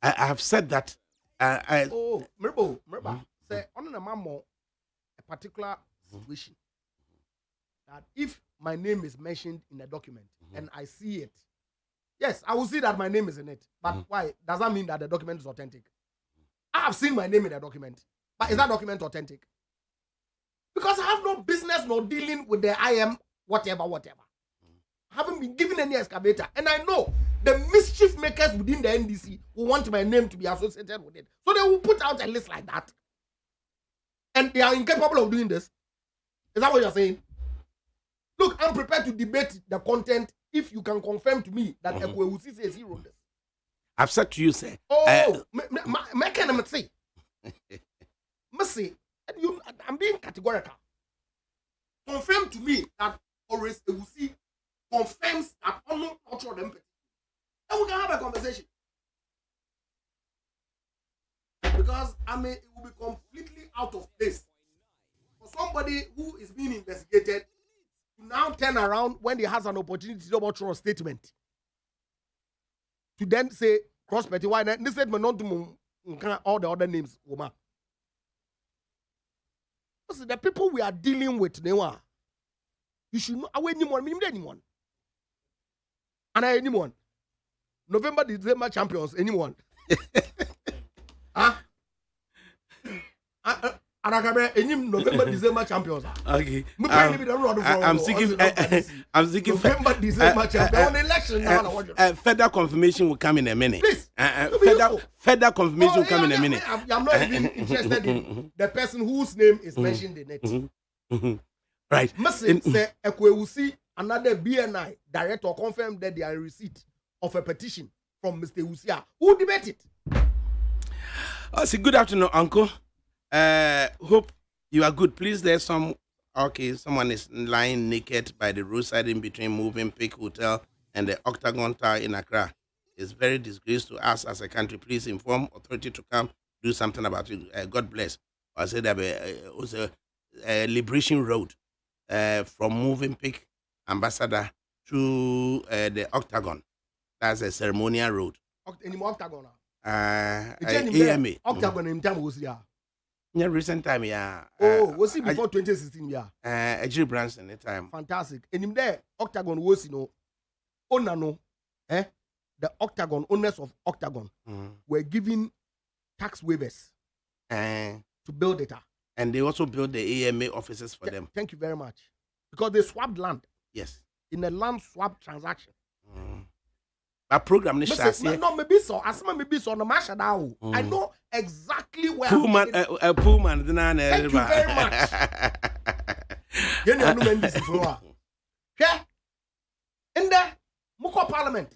out. I have said that. Remember, say on the memo a particular situation that if my name is mentioned in a document and I see it, yes, I will see that my name is in it. But why? Does that mean that the document is authentic? I have seen my name in a document, but is that document authentic? Because I have no business nor dealing with the IM whatever. I haven't been given any excavator, and I know the mischief makers within the NDC will want my name to be associated with it. So they will put out a list like that. And they are incapable of doing this. Is that what you're saying? Look, I'm prepared to debate the content if you can confirm to me that Ekwewusi says he wrote this. I've said to you, sir. I'm being categorical. Confirm to me that Horace Ewusi confirms that only cultural empathy. And we can have a conversation. Because it will be completely out of place for somebody who is being being investigated to now turn around when he has an opportunity to double throw a statement. To then say, cross-party, why not? This statement not to all the other names, woman. Listen, the people we are dealing with now, you should know anyone. And anyone. November, December champions, anyone. ADAKABRI, any November, December champions. Okay. I'm thinking November, December champions. On election, further confirmation will come in a minute. Please. Further confirmation will come in a minute. I'm not even interested in the person whose name is mentioned in it. Right. Message say Ekwewusi, another BNI director, confirmed that they are in receipt of a petition from Mr. Usia, who debated. Good afternoon, Uncle. Hope you are good. Please, someone is lying naked by the roadside in between Moving Peak Hotel and the Octagon Tower in Accra. It's very disgrace to us as a country. Please inform authority to come do something about it. God bless. I said that it was a Liberation Road from Moving Peak Ambassador to the Octagon. That's a ceremonial road. Octagon. AMA. Octagon in time was here. Yeah, recent time, yeah. Was it before 2016? Yeah. Ejiri Branson at the time. Fantastic. And in there, Octagon was, the Octagon, owners of Octagon, were given tax waivers to build it. And they also built the AMA offices for them. Thank you very much. Because they swapped land. Yes. In a land swap transaction. A program maybe so. Maybe so. No matter now. I know exactly where. Pullman. Thank you very much. You know this before. Okay. In the Muko Parliament.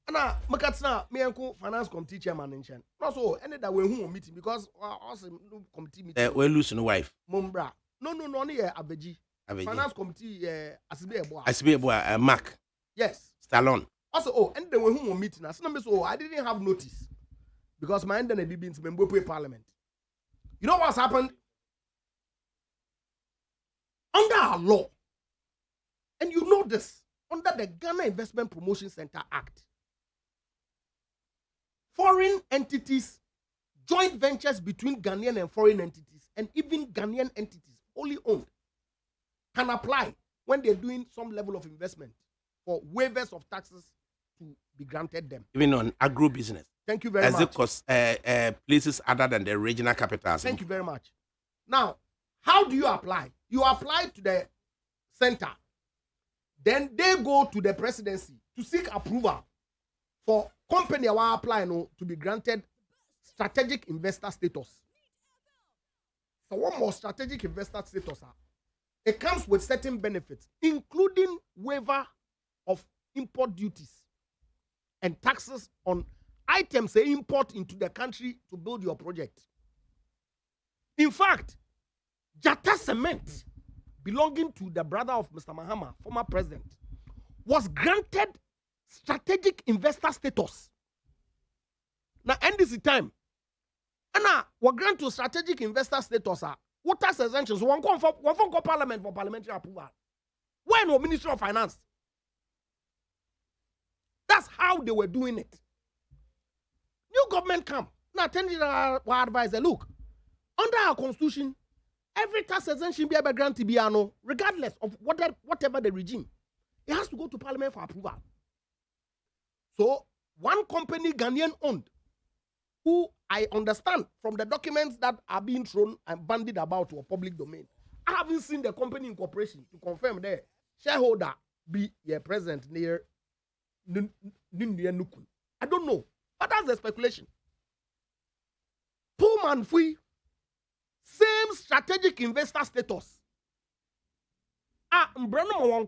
Ana makatsna me enko finance committee chairman nchen. No so any that we who meeting because awesome committee meeting. We lose no wife. Mumbra. No here Abeji. Finance committee Asibe Ebo Mark. Yes. Stallone. Also, and then when we meeting us, I didn't have notice because my end had been to Mbopwe Parliament. You know what's happened? Under our law, and you know this, under the Ghana Investment Promotion Center Act, foreign entities, joint ventures between Ghanaian and foreign entities, and even Ghanaian entities, wholly owned, can apply when they're doing some level of investment for waivers of taxes to be granted them. Even on agro business. Thank you very much. As places other than the regional capitals. Thank you very much. Now, how do you apply? You apply to the center. Then they go to the presidency to seek approval for company who apply to be granted strategic investor status. So one more strategic investor status. It comes with certain benefits, including waiver of import duties and taxes on items they import into the country to build your project. In fact, Jata Cement, belonging to the brother of Mr. Mahama, former president, was granted strategic investor status. Now, NDC time, and now we're granted strategic investor status. What tax exemptions? One for parliament for parliamentary approval. When was Ministry of Finance? That's how they were doing it. New government come. Now, attending our advisor, look, under our constitution, every tax exemption be able to grant regardless of whatever the regime. It has to go to parliament for approval. So, one company Ghanaian owned, who I understand from the documents that are being thrown and bandied about to a public domain, I haven't seen the company incorporation to confirm the shareholder be present near I don't know, but that's the speculation. Pullman Fui, same strategic investor status. One more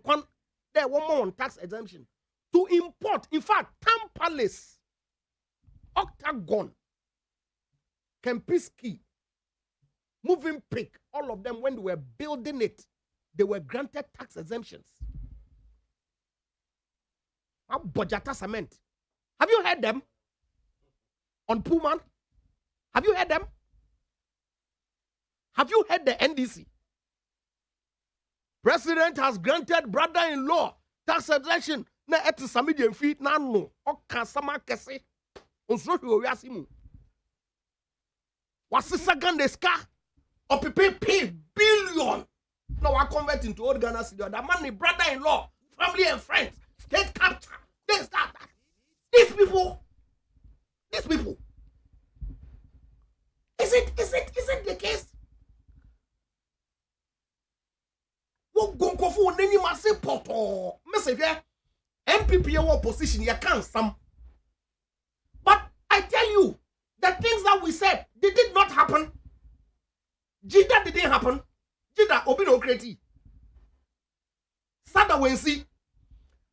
on tax exemption to import. In fact, Tam Palace, Octagon, Kempiski, Moving Peak, all of them when they were building it, they were granted tax exemptions. Bojata Cement. Have you heard them? On Pullman? Have you heard them? Have you heard the NDC? President has granted brother-in-law tax exemption. Na eti samidi fee na no. Oka sama kese. Onsro hwe wiase mu. Wasisa Ghana ska. Opepe pay billion. Now I convert into old Ghana city. That money, brother-in-law, family and friends, state capture. This, that. These people. Is it the case? What gonko for neni mase poto? Message MPP opposition you can't some. But I tell you, the things that we said, they did not happen. Jida didn't happen. Jida obino kreti. Sada wensi.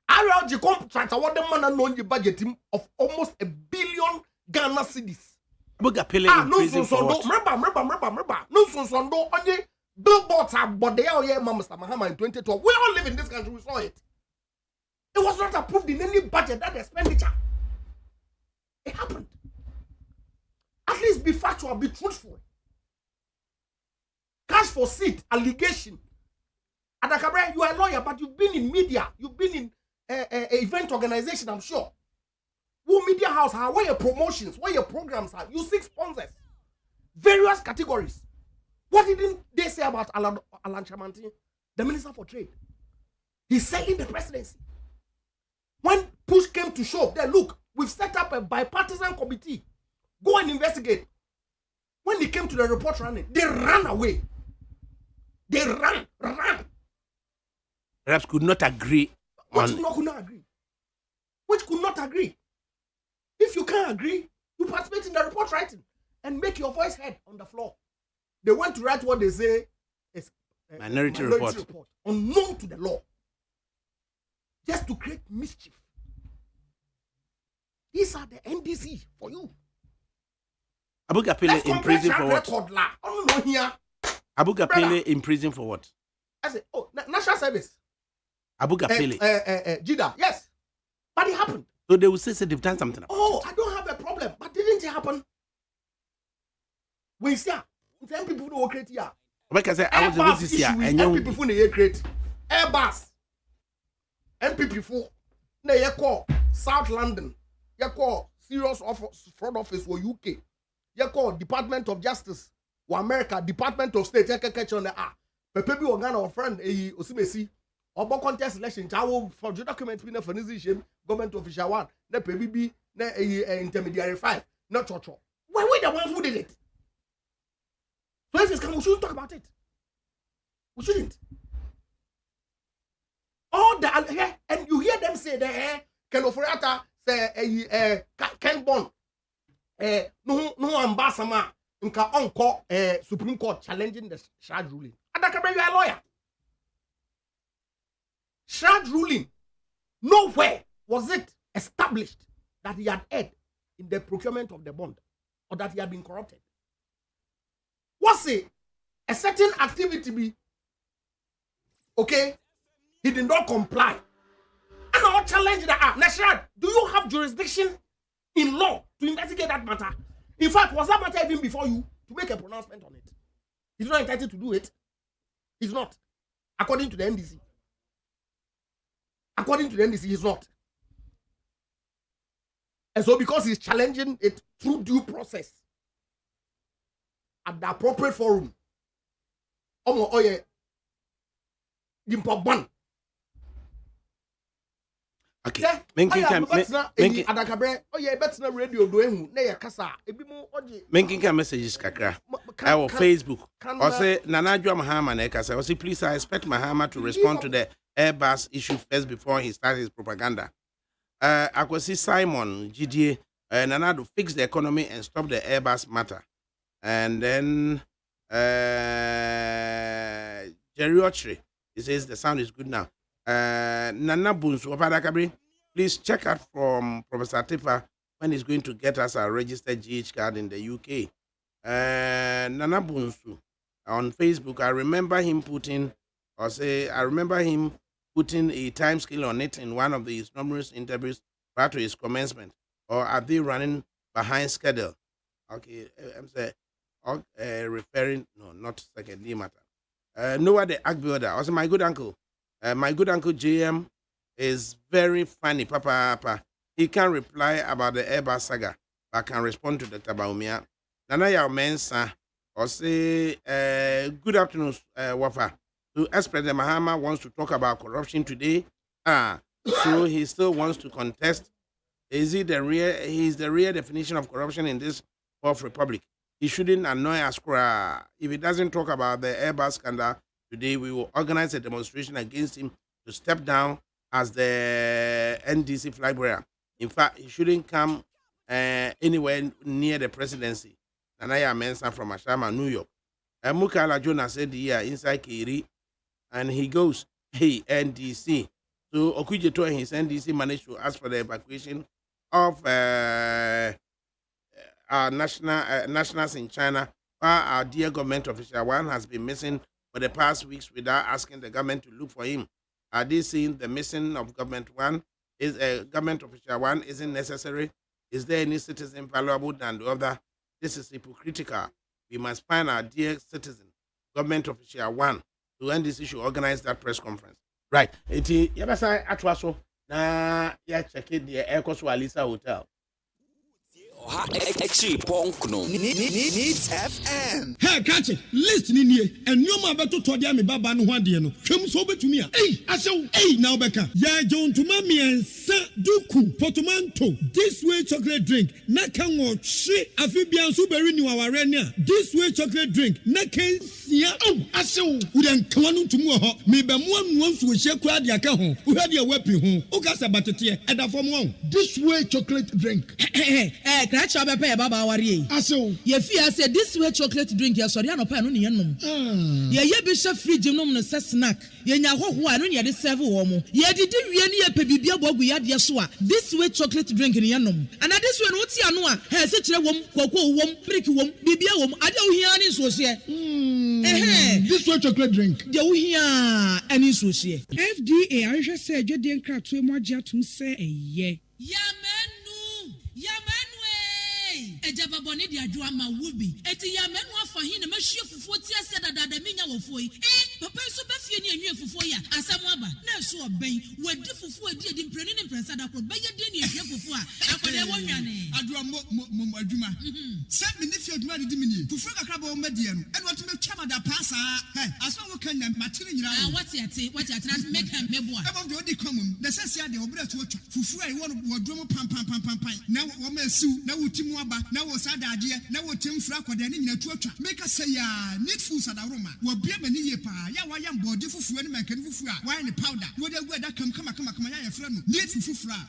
RLG contract award them man known the budget of almost $1 billion Ghana cedis. ADAKABRI in prison for what? Remember. No sondo only billboards are but they are here, Mr. Mahama in 2012. We all live in this country, we saw it. It was not approved in any budget, that expenditure. It happened. At least be factual, be truthful. Cash for seat, allegation. ADAKABRI, you are a lawyer, but you've been in media, you've been in event organization, I'm sure. Who media house, where your promotions, where your programs are, you seek sponsors. Various categories. What didn't they say about Alan Chamantin, the Minister for Trade? He's selling the presidency. When push came to shove, then look, we've set up a bipartisan committee. Go and investigate. When they came to the report running, they ran away. They ran. Perhaps could not agree on. Which could not agree. If you can't agree, you participate in the report writing and make your voice heard on the floor. They want to write what they say is minority report, unknown to the law, just to create mischief. These are the NDC for you. ADAKABRI in prison for what? ADAKABRI in prison for what? I say, national service. ADAKABRI. Jida, yes. But it happened. So they will say they've done something about it. I don't have a problem. But didn't it happen? We see, some people who create here. Like I said, I was able to see people who create Airbus. MPP for they call South London. You call serious fraud office for UK. You call Department of Justice or America, Department of State. You can catch on the Pepe be organ or friend Osimesi. Obo contest election chawo for the document be na finalization government official 1 na PBB na intermediary 5 not chocho. Why we the ones who did it? So if it's come, we shouldn't talk about it. We shouldn't. All the and you hear them say that Kenoforiata say Ken Bon no ambassador nka onko Supreme Court challenging the Shard ruling. ADAKABRI, you are a lawyer. Shard ruling, nowhere was it established that he had erred in the procurement of the bond or that he had been corrupted. Was it a certain activity be okay? He did not comply. And I'll challenge that. Shard, do you have jurisdiction in law to investigate that matter? In fact, was that matter even before you to make a pronouncement on it? He's not entitled to do it. He's not, according to the NDC. According to the NDC, he's not. And so because he's challenging it through due process at the appropriate forum, ADAKABRI messages kakra. Our Facebook. I say Nana Jua Mahama Nekasa. I say please I expect Mahama to respond to the Airbus issue first before he starts his propaganda. I could see Simon GDA Nana to fix the economy and stop the Airbus matter. And then Jerry Ochre, he says the sound is good now. Nana Bunsu of ADAKABRI, please check out from Professor Tifa when he's going to get us a registered GH card in the UK. Nana Bunsu on Facebook, I remember him putting a time scale on it in one of his numerous interviews prior to his commencement. Or are they running behind schedule? Okay, I'm saying, referring, no, not secondary matter. Noah the Ark Builder. Also, my good uncle JM is very funny, papa. He can reply about the Airbus saga, but can respond to Dr. Baumia. Nana Yao Mensa, or say, good afternoon, Wafa. So, Ex-President Mahama wants to talk about corruption today. So he still wants to contest. He's the real definition of corruption in this fourth republic. He shouldn't annoy us. If he doesn't talk about the Airbus scandal today, we will organize a demonstration against him to step down as the NDC flag bearer. In fact, he shouldn't come anywhere near the presidency. Nanaya Mensah from Ashama, New York. Mukala Jonah said, yeah, inside Kiri, and he goes, hey, NDC. So Okujeto and his NDC managed to ask for the evacuation of our nationals in China, while our dear government official one has been missing for the past weeks without asking the government to look for him. Are they saying the missing of government one is a government official one isn't necessary? Is there any citizen valuable than the other? This is hypocritical. We must find our dear citizen, government official one, to NDC should organize that press conference. Right. Iti yabasa atwaso na ya check it the Air Coast Walisa Hotel. Needs FM. Hey, catch it. Listen in here. And you ma beto to dia me baba no hwan de no. Hwem so betumi a. Hey, asew. Hey, now beka. Ya John to mami ensa duku portmanteau. This way chocolate drink. Na kan wo hwe afibia so beri ni waware ne a. This way chocolate drink. Na kan sia. Oh, asew. Wo den kan no ntumu ho. Me be mo anu nso hye kura de aka ho. Wo hwe de wapi ho. O ka sa batete. Eda fom ho. This way chocolate drink. Crash up a baba worry. Aso. Ye fear say this way chocolate drink ya sorry no pa no ne nom. Ye be sha fridge nom no se snack. Ye nya hoho anu ne de serve wo mo. Ye didi wie ne ye pe bibia bogu ya de so a. This way chocolate drink ne nom. And this way no ti anu a. He se kire wom, koko wom, milk wom, bibia wom. Ade wo hia ni so se. This way chocolate drink. De wo hia ani so se. FDA ahwe se adwede nkratoe mo agye atum se eye. Ejaba boni di adwa ma wubi eti ya menu afa hin na mahwie fufuo ti ase dada menya wofo yi papa so be fie ni enwe fufuo ya asam aba na so oben wadi fufuo edi mpreni ni mpresa da ko be ye di ni ehwe fufuo a akode wo nwane adwa mo adwuma se me ni fie adwuma di mi ni fufuo kakra ba o medie no ene wato me twama da pasa aso wo kan na matire nyira wati ate na make am mebo a ebo de odi komum na sese ade obra to otwa fufuo ai wo wodro mo pam na wo ma siu na wutimu aba na wo sadaje na wo temfra kwada ne nyina tuatwa make say ya need food sadaroma wo bia mani ye pa ya wa ya mbode fufuo ne mankani fufuo a wa ne powder wo de gu da kama ya yefra no need fufuo a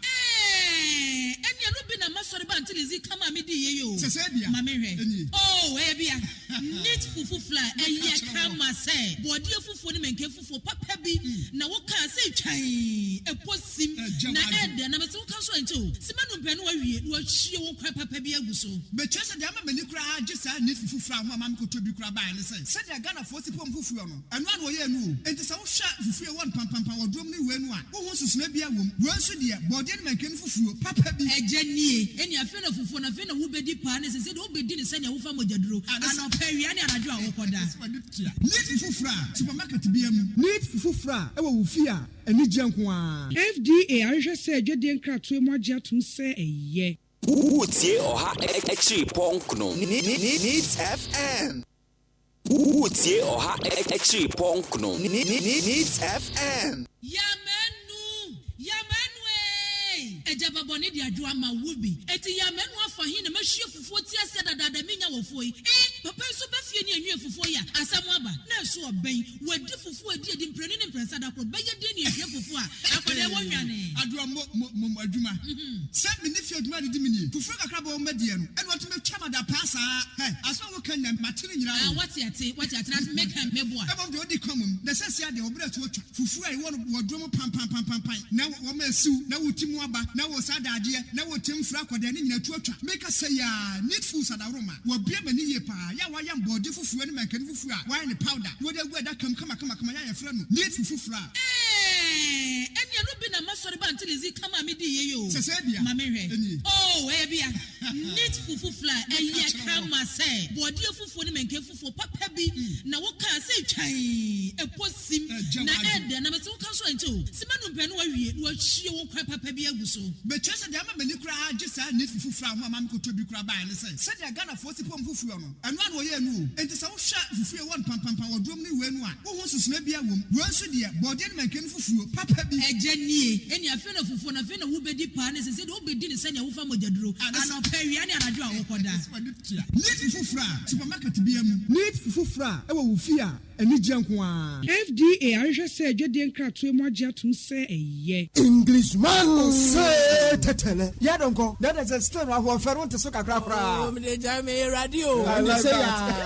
enya no bi na masori ba until izi kama me di ye yo sese bia mama hwe oh e bia need fufuo eye kama say bode fufuo ne mankani fufuo papa bi na wo ka say twan eposim na ede na me se wo ka so ento simanu mpe no wa wie wo hie wo kwa papa bi aguso be chese de ama mani kura agisa need fufuo ho ama me ko to bi kura ba ne say se de Ghana for sipom fufuo no eno an wo ye nu enti se wo hwa fufuo won pam wo drom ni we nu a wo ho susuna bia wom wo nso de bode ne mankani fufuo papa bi ejanie eni afi na fufuo na afi na wo bedi pa ne se de wo bedi ne se ne wo fa mojaduro ana pawia ne anadwo a wo koda need fufuo supermarket bia mu need fufuo e wo wufi a eni gye nko a FDA ahwe se adwede nkratoe mo agye atum se eye. Utie oha ekchi ponkno. Needs FM. Utie oha ekchi ponkno. Needs FM. Ejaba boni di adwa ma wubi eti ya menu afa hin na mahwie fufuo ti ase dada menya wofo yi papa so be fie ni enwe fufuo ya asam aba na so oben wadi fufuo edi mpreni ni mpresa da ko be ye di ni ehwe fufuo a akode wo nwane adwa mo adwuma se me ni fie adwuma di mi ni fufuo kakra ba o medie no ene wato me twama da pasa aso wo kan na matire nyira wati ate na make am mebo a ebo de odi komum na sese ade obra to otwa fufuo ai wo wodrom pam na wo ma siu na wutimu aba na wo sadaje na wo temfra kwada ne nyina tuatwa make say ya need food sadaroma wo bia mani ye pa ya wa ya mbode fufuo ne mankani fufuo a wa ne powder wo de gu da kama ya yefra no need fufuo a enya no bi na masori ba until izi kama me di ye yo sese bia mama hwe oh e bia Neat fufu fly, kama say, body fufu ni menke fufu papa bi, na waka say chai, posim, na ed, na meso kanso ento, simanu benu wa chie wo kwa papa bi aguso. But just the ama cry, just neat fufu fry, mamma could be cry by and say, said I got a 40 pump fufu, and one way no, and it's all shot fufu one pump or drum me when one, who wants to snap your womb, once a dear, body menke fufu, papa bi. Jenny, and your friend of fufu, and a friend who be deep partners, and said, oh, be didn't send your family drew, and I'll pay you and I draw over that. Neat fufu fry, supermarket to be neat fufu fry, I will fear. FDA ahwehwɛ sɛ adwadeɛ nkratoɔ mu agye atom sɛ ɛyɛ Englishman say tetele ya donko that is still wa ho fero nte so kakra kra me dey jam me radio say ya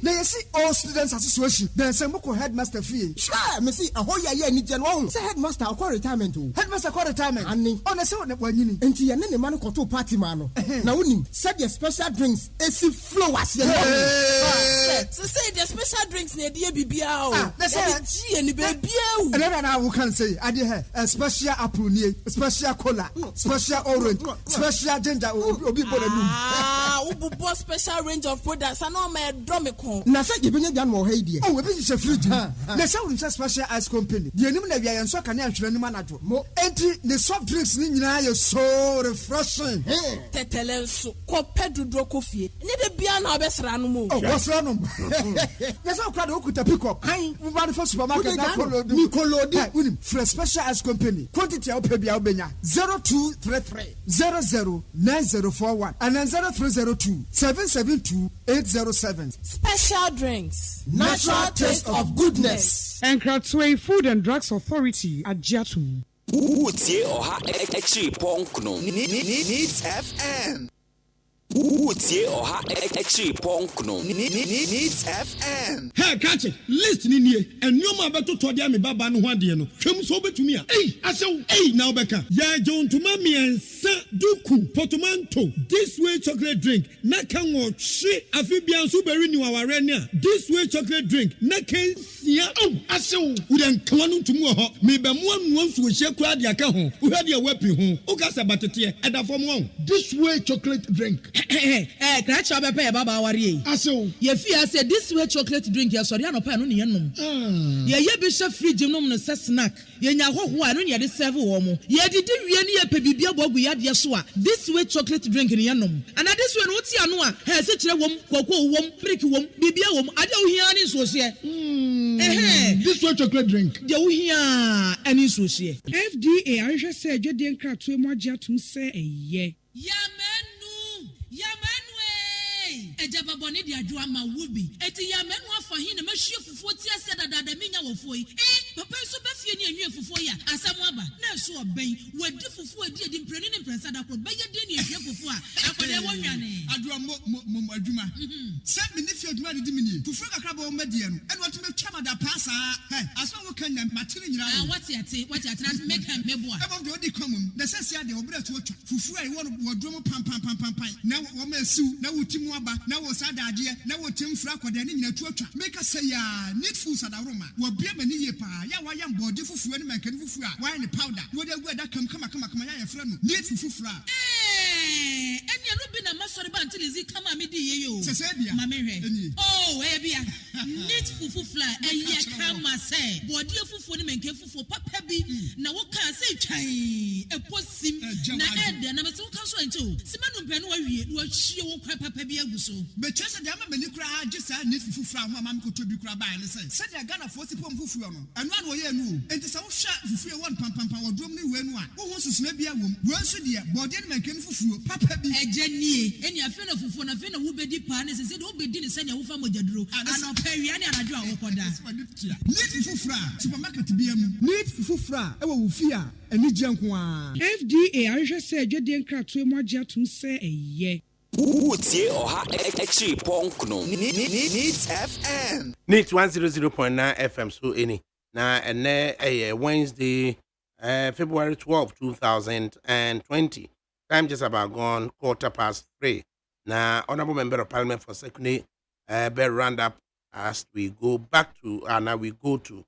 na you see all students association then say moko headmaster fee sure me see ahoy ya ni je no say headmaster akwa retirement o headmaster akwa retirement ani ona say ona kwanyini enti ye ne ma no koto party ma no na wonim say the special drinks esi flow as ye so say the special drinks na dey bibia o na say ji ni bibia o na we can say ade he special apple nie special cola special orange special ginger obi bonanu ububo special range of products and all my dromicon na say ye benya dan mo ha idie o we be se fridge na say we say special ice company the enim na wia yen so ka na ahwere nim anajo mo enti the soft drinks ni nyina ye so refreshing tetele so ko pedudro kofie ni de bia na obesra no mo o wasra no na say okra de okuta pick up kan we ba for supermarket na kolodi unim fresh special ice company quantity of pay bia obenya 0233 009041 and then 0302 772 807 special drinks natural taste of goodness Nkratoɔ Food and Drugs Authority agyatum Utie oha Frempong Needs FM. Utie oha Frempong Needs FM. Hey, catch it. Listen in here. And you ma beto to dia me baba no ho ade no. Twem so betumi a. Hey, now beka. Ya John to mami ensa duku portmanteau. This way chocolate drink. Na kan wo hwe afi bia so beri ni waware ne a. This way chocolate drink. Na kan sia. Asew. We den kan no ntumu ho. Me be mo anu nsu wo hye kura de aka ho. Wo hwe de wapi ho. O ka sa batete e da fom ho. This way chocolate drink. Crash up a baba worry. Aso. Ye fear said this way chocolate drink, ya sorry, no pan on yenum. Ye bishop free gymnum no snack. Ye nya ho ho anu ye de serve wo mo. Ye didi wie ne ye pebibia bogu ya de so a. This way chocolate drink in yenum. And this one what ya no a. He se kire wom, koko wom, prick wom, bibia wom. Ade wo hia ni so se. This way chocolate drink. De wo hia ani so se. FDA ahwehwɛ sɛ adwadeɛ nkratoɔ mu agye atom sɛ ɛyɛ Ejababoni di adwa ma wubi. Eti ya menu afahin na mashie fufuo ti ase dada minya wofo yi. Papa so be fie ni enwe fufuo ya. Asam aba na so oben. Wadi fufuo edi mpreni ni mpresa da kro. Be ye di ni ehwe fufuo a. Akwade wo nwane. Adwa mo adwuma. Se me ne fie adwuma di mini. Fufuo kakra ba o medie no. Eno to me twama da pasa. Aso wo kan na matire nyira. What ate na make am mebo a. Ebo de odi kwamum. Na se sia de obra to otwa. Fufuo ai wo no wodwo pam. Na wo ma asiu na wotimu aba. Na wo sadade na wo timfra kwada ne nyina tuatwa make say ya need food sadaroma wo bia mani ye pa ya wa yam body fufuo ne mankani fufuo a wa ne powder wo de gu da kama ya yefra no need fufuo enya no bi na masori ba ntilizi kama me di ye yo se bia ma me hwe bia need fufuo kama say body fufuo ne mankan fufuo papa bi na wo ka say twan eposim na ed na me so kan so ento simanu mpe no wa wie no ahie wo kwa papa bi aguso but chese de ama mani kura just need fufuo ho ama me ko tobi kura ba ne say de Ghana for sipom fufuo no eno an wo ye nu enti se wo hwa fufuo won pam wodrom ne we nu a wo ho susuna bia wom wo nso de body ne mankan fufuo papa bi ejanie eni afi na fufuo na afi na wo bedi pa ne se de wo bedi ne se ne wo fa mojaduro ana pawia ne anadwo a wo koda need fufuo supermarket bia mu need fufuo e wo wo fi a eni gye nko a FDA ahwehwɛ sɛ adwadeɛ nkratoɔ mu agye atom sɛ ɛyɛ Utie oha Frempong Needs FM. Needs 100.9 FM so any. Na ene Wednesday February 12, 2020. Time just about gone 3:15. Na Honorable Member of Parliament for Secondary bell round up as we go back to now we go to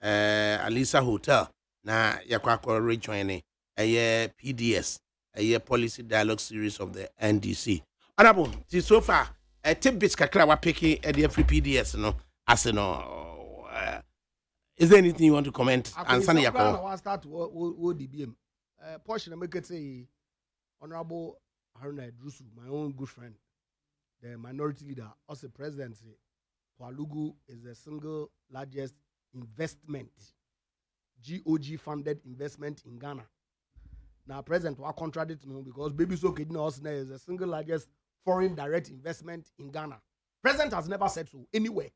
Alisa Hotel na yakwako rejoin PDS a year policy dialogue series of the NDC. Honorable, so far, tidbits kakra wa picking at the free PDS, no, as no. Is there anything you want to comment? And Sunny Yako. I want to start with DBM. Portion, I make it say, Honorable Haruna Drusu, my own good friend, the minority leader, also presidency. Palugu is the single largest investment, GOG funded investment in Ghana. Now, President, we contradict no because Baby Soke is the single largest foreign direct investment in Ghana. President has never said so anywhere.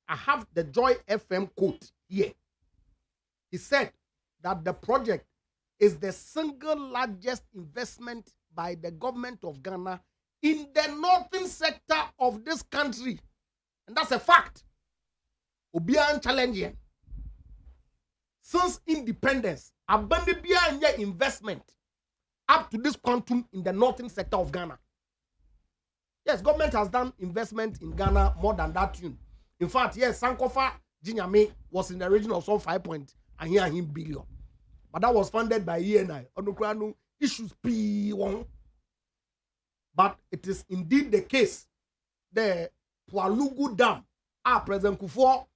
I have the Joy FM quote here. He said that the project is the single largest investment by the government of Ghana in the northern sector of this country. And that's a fact. Obian challenging. Since independence, Abandibia investment up to this quantum in the northern sector of Ghana. Yes, government has done investment in Ghana more than that tune. In fact, yes, Sankofa Jinyame was in the region of some 5 billion. But that was funded by ENI. Onukranu issues P1. But it is indeed the case. The Palugu Dam, President Kufuor,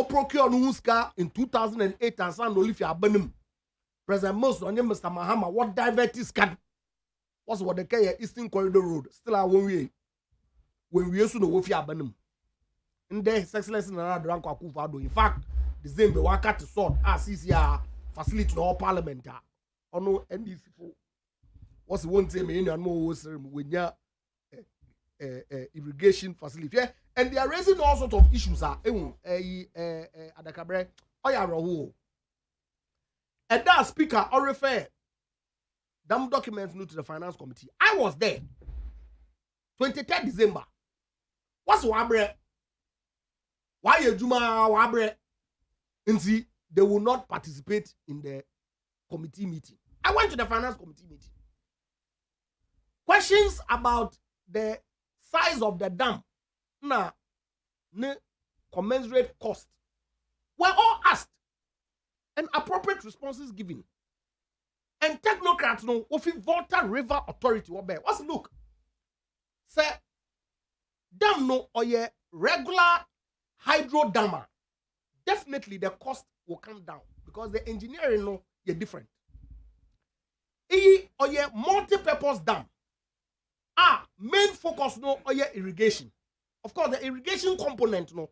procure Nuska in 2008 and San Olivia Benim. President Mos on Mr. Mahama, what divertis can? What's what the Kaya Eastern Corridor Road? Still our 1 way. When we used to know Wofia Benim. In there, His Excellency Nana Dranko Akufo-Addo. In fact, the same be waka to sort as CCR facility no parliament. Ono NDC for what's the one thing me and more when ya irrigation facility. Yeah? And they are raising all sorts of issues. ADAKABRI, Oyarahu. And that speaker or refer them documents to the finance committee. I was there. 23rd December. What's Wabre? Why you Juma Wabre? And see, they will not participate in the committee meeting. I went to the finance committee meeting. Questions about the size of the dam, commensurate cost, were all asked and appropriate responses given. And technocrats know of Volta River Authority. What's look? Say, dam no or ye regular hydro dammer. Definitely the cost will come down because the engineering no ye different. Or ye multi-purpose dam. Main focus no or ye irrigation. Of course, the irrigation component no.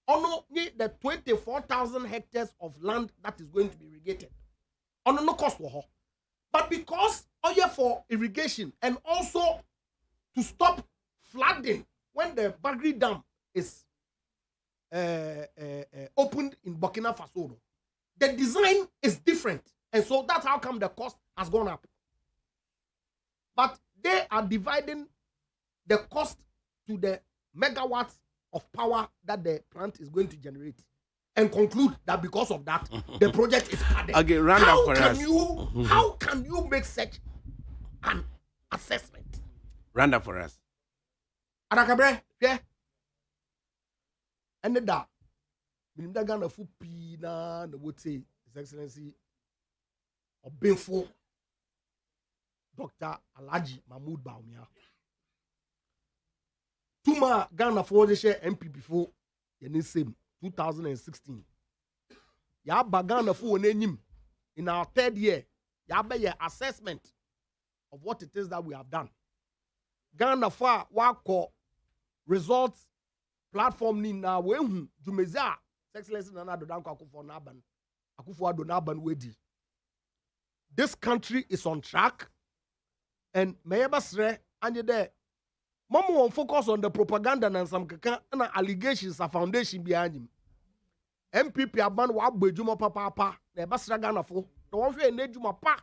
Ono the 24,000 hectares of land that is going to be irrigated. Ono no cost wo. But because oye for irrigation and also to stop flooding when the Bagri Dam is opened in Burkina Faso, the design is different, and so that's how come the cost has gone up. But they are dividing the cost to the megawatts of power that the plant is going to generate, and conclude that because of that, the project is padded. Okay, How can you make such an assessment? Randa for us. ADAKABRI, yeah. And that, we Ghana fu pina the would say His Excellency Obinfo Dr. Alhaji Mahmoud Bawumia. Tuma Ghana for the share MP before the same 2016. Ya Ghana for name in our third year. Ya be your assessment of what it is that we have done. Ghana for wako results platform ni na wehu jumeza Excellency Nana Dranko Akufo-Addo naban wedi. This country is on track, and mayabasre anje there. Mama won't focus on the propaganda and some allegations of foundation behind him. MPP aban wa bejuma papa na basra Ghana fo. The one we ne juma pa.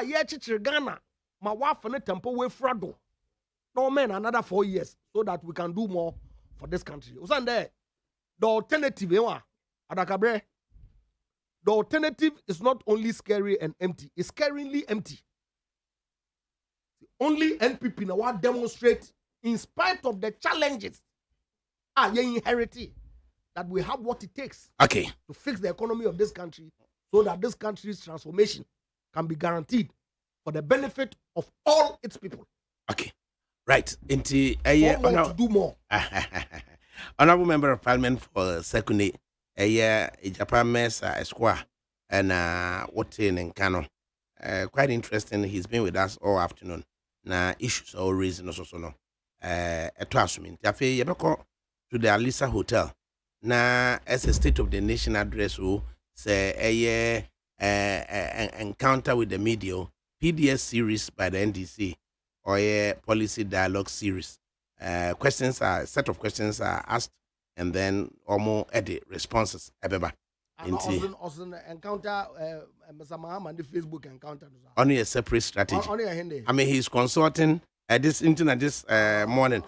Ye chichire Ghana ma wa fene tempo we frado. No man another 4 years so that we can do more for this country. Usande the alternative ADAKABRI. The alternative is not only scary and empty, it's scaringly empty. Only NPP now want demonstrate, in spite of the challenges, you inherited, that we have what it takes to fix the economy of this country so that this country's transformation can be guaranteed for the benefit of all its people. Okay. Right. Into to do more. Honorable Member of Parliament for Sekune, Japan Mesa Esquire, and what in Kano. Quite interesting. He's been with us all afternoon. Na issues or reasons also no. Atwasumi. Tafe yebeko to the Alisa Hotel. Na as a State of the Nation address who say encounter with the media, PDS series by the NDC or a policy dialogue series. Set of questions are asked and then almost edit responses. Ebeba. Also encounter Mr. Mahama and the Facebook encounter. Only a separate strategy. I mean, he's consulting this internet this morning.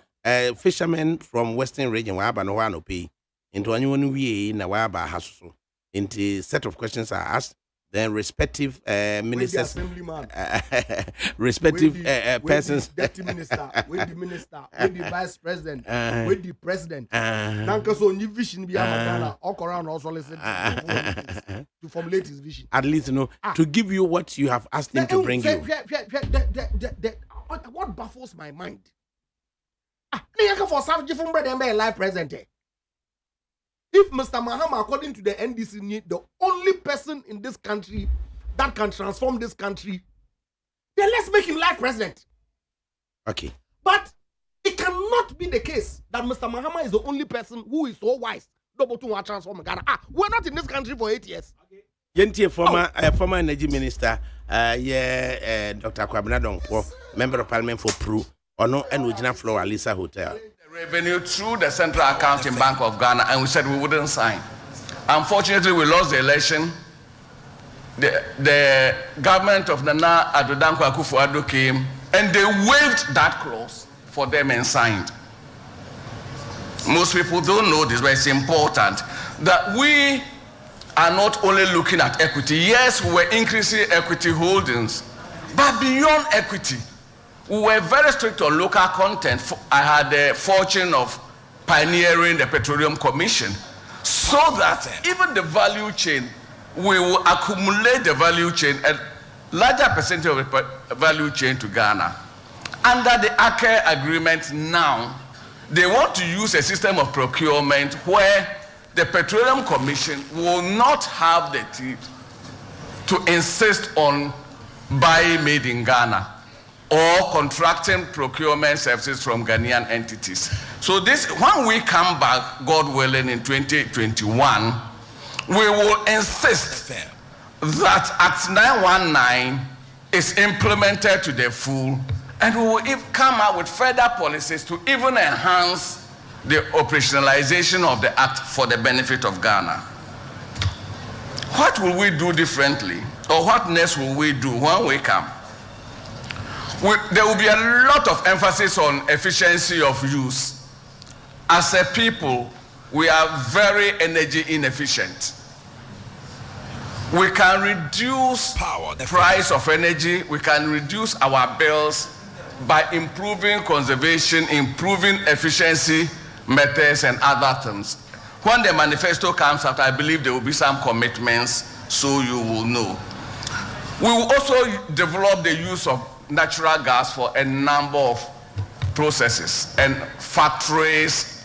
Fishermen from Western region waba no one pay into anyone we na waba hasu. Into set of questions are asked. Then respective ministers, respective persons, with the deputy minister, with the minister, with the vice president, with the president. So new vision be all around also listen to formulate his vision. At least to give you what you have asked him to bring you. What baffles my mind? For some different bread and live present. If Mr. Mahama, according to the NDC, the only person in this country that can transform this country, then let's make him live president. Okay. But it cannot be the case that Mr. Mahama is the only person who is so wise to transform Ghana. We're not in this country for 8 years. Okay. Former energy minister, Dr. Kwabena Donkwo, member of parliament for Peru, Ono and Ujina Floor Alisa Hotel. Revenue through the Central Accounting Bank of Ghana, and we said we wouldn't sign. Unfortunately, we lost the election. The government of Nana Addo Dankwa Akufo-Addo came, and they waived that clause for them and signed. Most people don't know this, but it's important that we are not only looking at equity. Yes, we're increasing equity holdings, but beyond equity, we were very strict on local content. I had the fortune of pioneering the Petroleum Commission so that even the value chain, we will accumulate the value chain, a larger percentage of the value chain to Ghana. Under the ACA agreement now, they want to use a system of procurement where the Petroleum Commission will not have the teeth to insist on buying made in Ghana or contracting procurement services from Ghanaian entities. So this, when we come back, God willing, in 2021, we will insist that Act 919 is implemented to the full, and we will come up with further policies to even enhance the operationalization of the Act for the benefit of Ghana. What will we do differently, or what next will we do when we come? There will be a lot of emphasis on efficiency of use. As a people, we are very energy inefficient. We can reduce the price of energy, we can reduce our bills by improving conservation, improving efficiency methods and other things. When the manifesto comes out, I believe there will be some commitments, so you will know. We will also develop the use of natural gas for a number of processes and factories,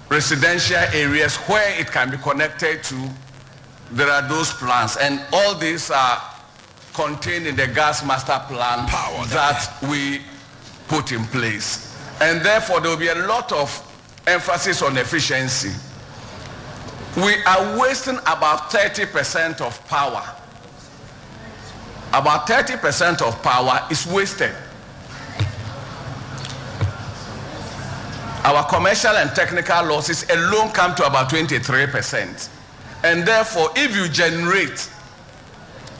residential areas where it can be connected to. There are those plans, and all these are contained in the gas master plan that we put in place. And therefore, there will be a lot of emphasis on efficiency. We are wasting about 30% of power. About 30% of power is wasted. Our commercial and technical losses alone come to about 23%. And therefore, if you generate,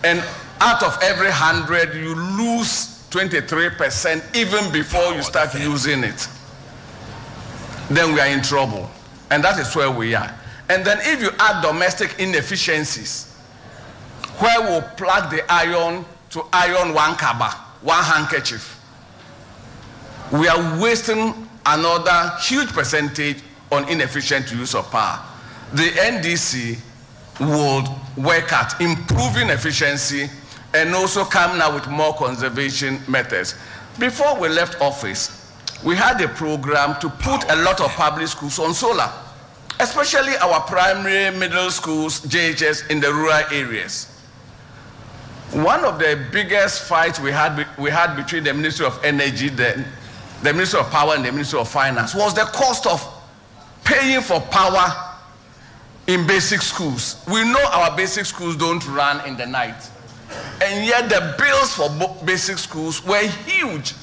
and out of every 100, you lose 23% even before you start using it, then we are in trouble. And that is where we are. And then if you add domestic inefficiencies, where we'll plug the iron to iron one kaba, one handkerchief, we are wasting another huge percentage on inefficient use of power. The NDC would work at improving efficiency, and also coming out with more conservation methods. Before we left office, we had a program to put a lot of public schools on solar, especially our primary, middle schools, JHS in the rural areas. One of the biggest fights we had between the Ministry of Energy, the Ministry of Power, and the Ministry of Finance was the cost of paying for power in basic schools. We know our basic schools don't run in the night, and yet the bills for basic schools were huge.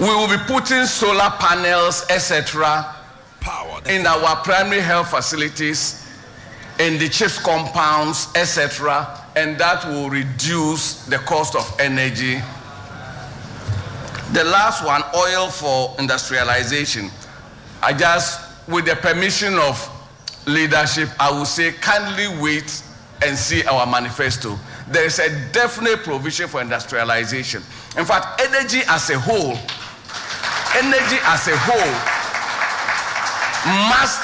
We will be putting solar panels, etc., in our primary health facilities, in the chiefs compounds, etc., and that will reduce the cost of energy. The last one, oil for industrialization. With the permission of leadership, I will say kindly wait and see our manifesto. There is a definite provision for industrialization. In fact, energy as a whole must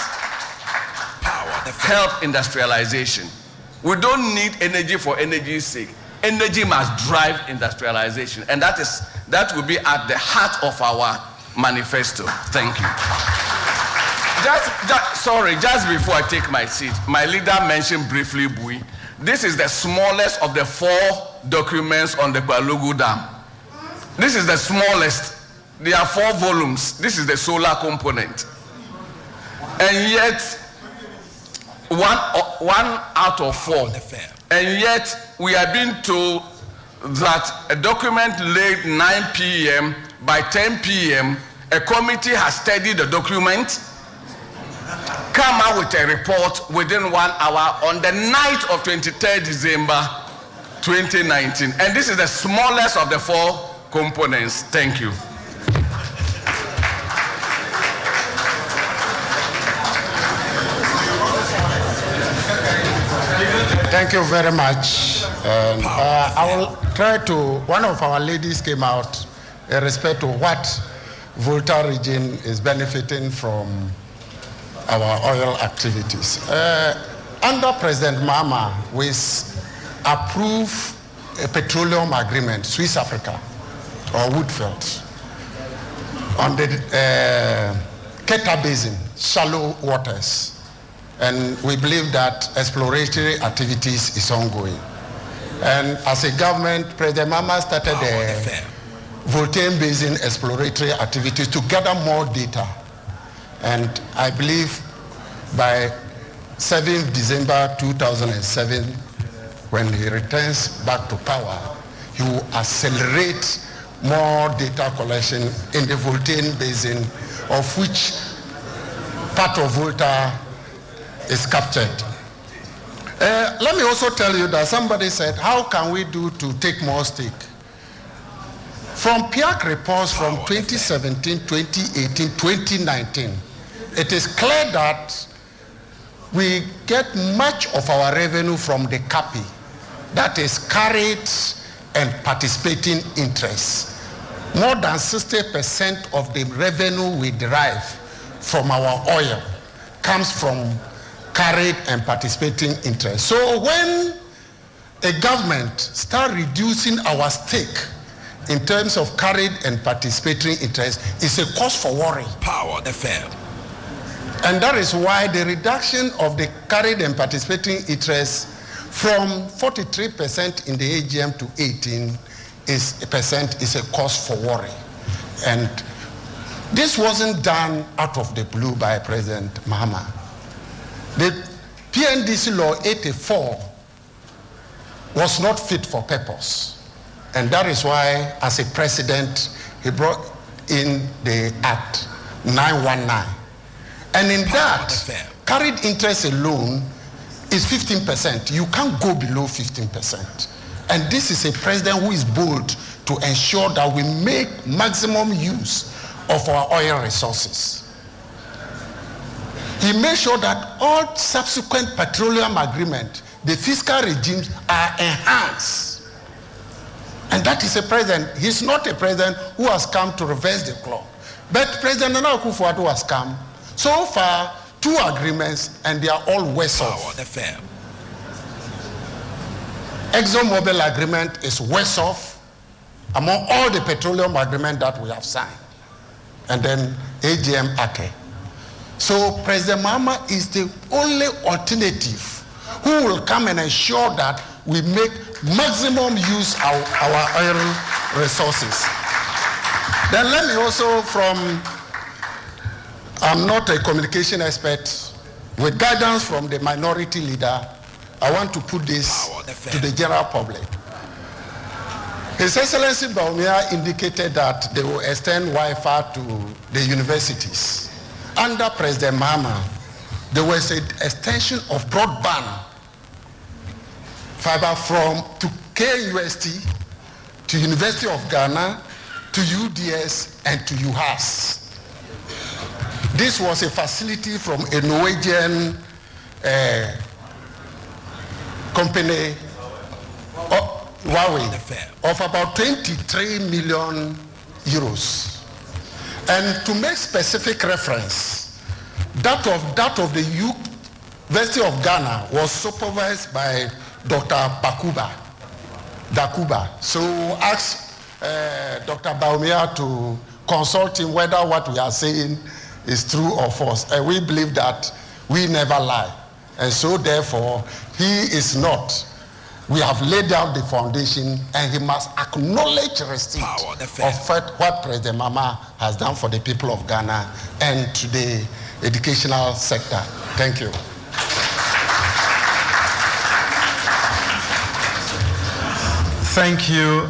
help industrialization. We don't need energy for energy's sake. Energy must drive industrialization, and that will be at the heart of our manifesto. Thank you. Just before I take my seat, my leader mentioned briefly Bui. This is the smallest of the 4 documents on the Kwalugu Dam. This is the smallest. There are 4 volumes. This is the solar component. And yet, one out of 4. And yet, we are being told that a document late 9 p.m., by 10 p.m., a committee has studied the document, come out with a report within 1 hour on the night of 23rd December 2019. And this is the smallest of the 4 components. Thank you. Thank you very much. I will try to, one of our ladies came out in respect to what Volta region is benefiting from our oil activities. Under President Mahama, we approve a petroleum agreement, Swiss Africa, or Woodford, on the Keta Basin, shallow waters. And we believe that exploratory activities is ongoing. And as a government, President Mahama started the Volta Basin exploratory activities to gather more data. And I believe by 7th December 2007, when he returns back to power, he will accelerate more data collection in the Volta Basin, of which part of Volta is captured. Let me also tell you that somebody said, how can we do to take more stake? From PIAC reports from 2017, 2018, 2019, it is clear that we get much of our revenue from the CAPI, that is carried and participating interest. More than 60% of the revenue we derive from our oil comes from carried and participating interest. So when a government starts reducing our stake in terms of carried and participatory interest, it's a cause for worry. Power FM. And that is why the reduction of the carried and participating interest from 43% in the AGM to 18% is a cause for worry. And this wasn't done out of the blue by President Mahama. The PNDC law 84 was not fit for purpose. And that is why, as a president, he brought in the Act 919. And in that, carried interest alone is 15%. You can't go below 15%. And this is a president who is bold to ensure that we make maximum use of our oil resources. He made sure that all subsequent petroleum agreements, the fiscal regimes are enhanced. And that is a president. He's not a president who has come to reverse the clock. But President Nana Akufo-Addo has come. So far, 2 agreements, and they are all worse off. ExxonMobil agreement is worse off among all the petroleum agreements that we have signed. And then AGM Ake. So President Mahama is the only alternative who will come and ensure that we make maximum use of our oil resources. Then let me also, I'm not a communication expert, with guidance from the minority leader, I want to put this to the general public. His Excellency Bawumia indicated that they will extend Wi-Fi to the universities. Under President Mahama, there was an extension of broadband fiber to KUST, to University of Ghana, to UDS, and to UHAS. This was a facility from a Norwegian company, Huawei, of about 23 million euros. And to make specific reference, that of the University of Ghana was supervised by Dr. Dakuba. So ask Dr. Bawumia to consult him whether what we are saying is true or false. And we believe that we never lie. And so therefore, he is not. We have laid down the foundation, and he must acknowledge receipt of what President Mahama has done for the people of Ghana and to the educational sector. Thank you. Thank you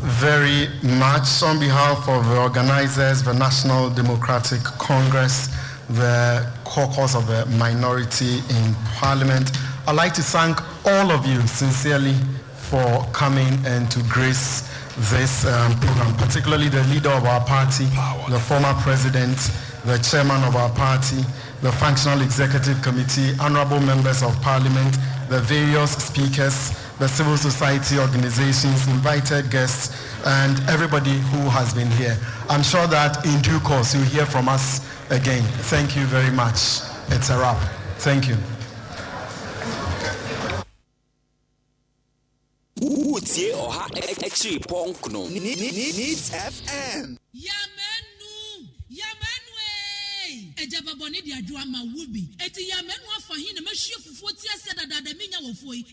very much. On behalf of the organizers, the National Democratic Congress, the caucus of the minority in Parliament, I'd like to thank all of you sincerely for coming and to grace this program, particularly the leader of our party, the former president, the chairman of our party, the functional executive committee, honorable members of Parliament, the various speakers, the civil society organizations, invited guests, and everybody who has been here. I'm sure that in due course you'll hear from us again. Thank you very much. It's a wrap. Thank you. Utie oha echi ponkno Needs FM. Ejababoni di adwa ma wubi eti ya menu afahin na mahie fufuo ti ase dada minya wofoi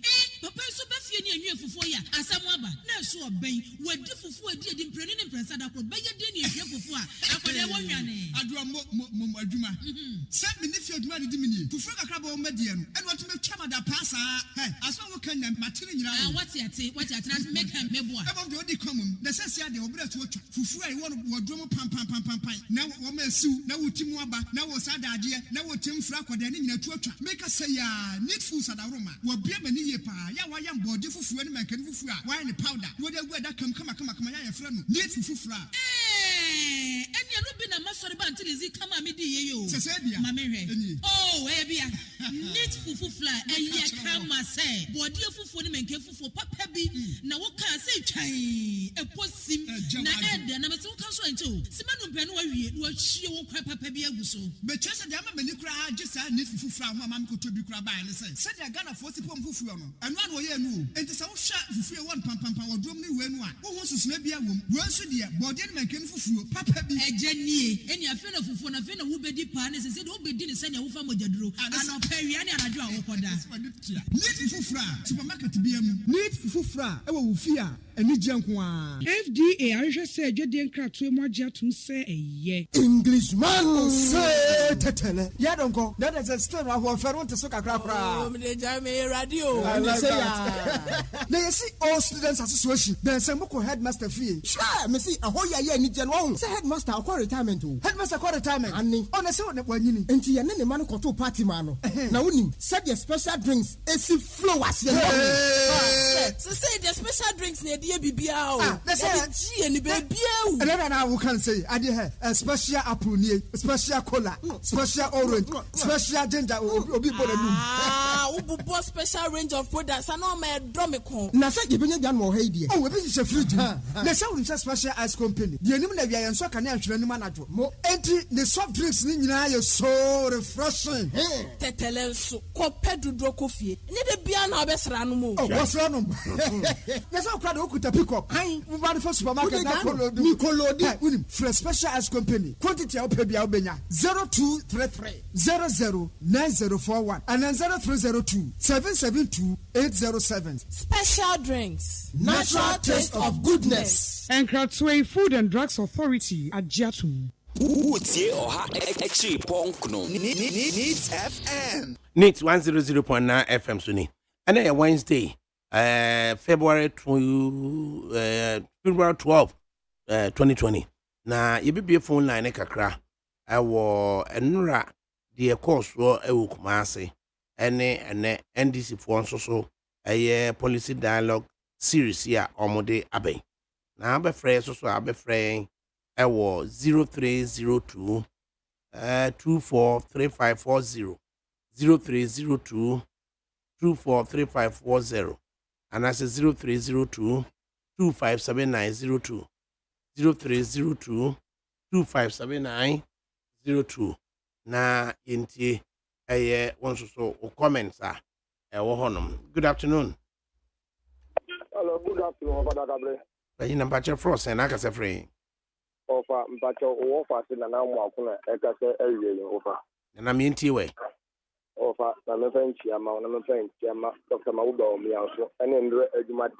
papa so befie ni anwie fufuo ya asam aba na so oben wadi fufuo edi mpreni ne mpresa da kro beye de ni ehie fufuo a akode wonwane adwa mo adwuma se me ne fie adwuma de mini fufuo kakra ba o madie no eno to me twama da pasa aso wo kan na matire nyira what ate na make am mebo a ebo de odi komum na sese ade obra to otwa fufuo ai wono wodwo pam na wo ma siu na wotimu aba na wo sadade na wo temfra kwada ne nyina tuatwa make say ya need food sadaroma wo bia mani ye pa ya wa ya mbode fufuo ne mankani fufuo a wa ne powder wo de gu da kam kama ya yefra no need fufuo enya no bi na masori ba ntilizi kama me di ye yo sese bia ma me hwe bia need fufuo eya kama say bode fufuo ne mankan fufuo papa bi na wo ka say twan eposim na ede na me se wo kan so ento simanu bia no wa wie no ahie wo kwa papa bi aguso be chese de ama mani kura agisa need fufuo ho ama mko tobi kura ba ne se de Ghana for sipom fufuo no eno an wo ye nu enti se wo hwa fufuo won pam wodrom ne wenu a wo ho susuna bia wom wo nso de bode ne mankan fufuo papa bi ejanie eni afi na fufuo na afi na wo bedi pa ne se de wo bedi ne se ne wo fa mogyaduro ana pawia ne anadwo a wo koda need fufuo supermarket bia mu need fufuo e wo wo fi a eni gyenko a FDA arehwe se adwede nkrato mu agye atum se eye Englishman say tetele ya don't go that is a still na ho fero nte so kakra kra me jame radio say ya na you see all students association then say moko headmaster fee sure me see ahoya ye ni je no say headmaster akwa retirement o headmaster akwa retirement ani ona say on wanyini enti ye ne man koto party man no na unim say the special drinks esi flow as ye so say the special drinks ne die bibia o. They say ni baby o. And now we can say I did a special apple, special cola, special orange, special ginger obi bole nu. Ubu special range of products and all my drumiko. Na say you benya dan mo ha die. Oh, we be se fridge. Na say we special ice company. The enim na wia yenso kan ahwere ni manager. Mo enti the soft drinks ni nyina ye so refreshing. Tetele so ko pedudro kofie. Ni de bia na obesra no mo. Oh, what's wrong? Na say kwado okuta pick up. We buy for supermarket na kolodi. Fresh special ice company. Quantity of pebia obenya 0233 009041 and then 0302 772 807. Special drinks. Natural taste of goodness. Enkratwe Food and Drugs Authority at Jatum. Utie oha FRIMPONG no. Needs FM. Needs 100.9 FM Suni. And then Wednesday, February 12, 2020. Na be phone line kakra. Awo enura the course wo ewu Kumasi. Ene NDC for so policy dialogue series here omode abe. Na abe frɛ so abe frɛ ewo 0302 243540 0302 243540 and as 0302 257902 0302 257902 na inti one so comments are good afternoon. Hello, good afternoon, ADAKABRI. Bayi na mpache frost and aka se free. Ofa mpache ofa se na na mu akuna eka se ewie yin ofa. Na mi nti we. Ofa na me fanchi ama na me fanchi ama Dr. Mawuba omi aso ene ndre adwumade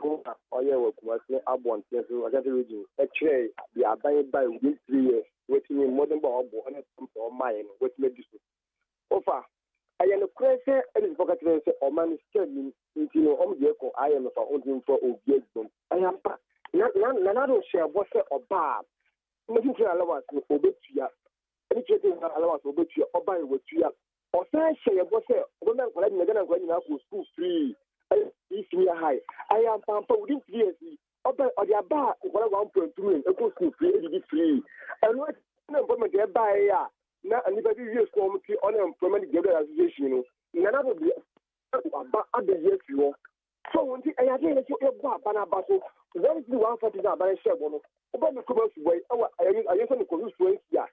oye we Kumasi abonten so akete region e kire the aban by within 3 years wetin modern ba obo ene tempo mai no wetin mediso. Ofa I am a crazy and pocket or man studying into the echo. I am for only for Obiegum. I am Nanado share what's or bar. Making allowance to obey to ya. Educating allowance to obey to or buy with you. Or say, what's a woman collecting again going out to school free. If me high, I am pamper within 3 years. Or the bar, 1.2 and go school free, free. And what employment by ya. Na anybody use committee on employment together association, you know. None of the other years you so when I again let you Banabaso, what is the 140 by Shabono? About the commercial way, I used to convince here.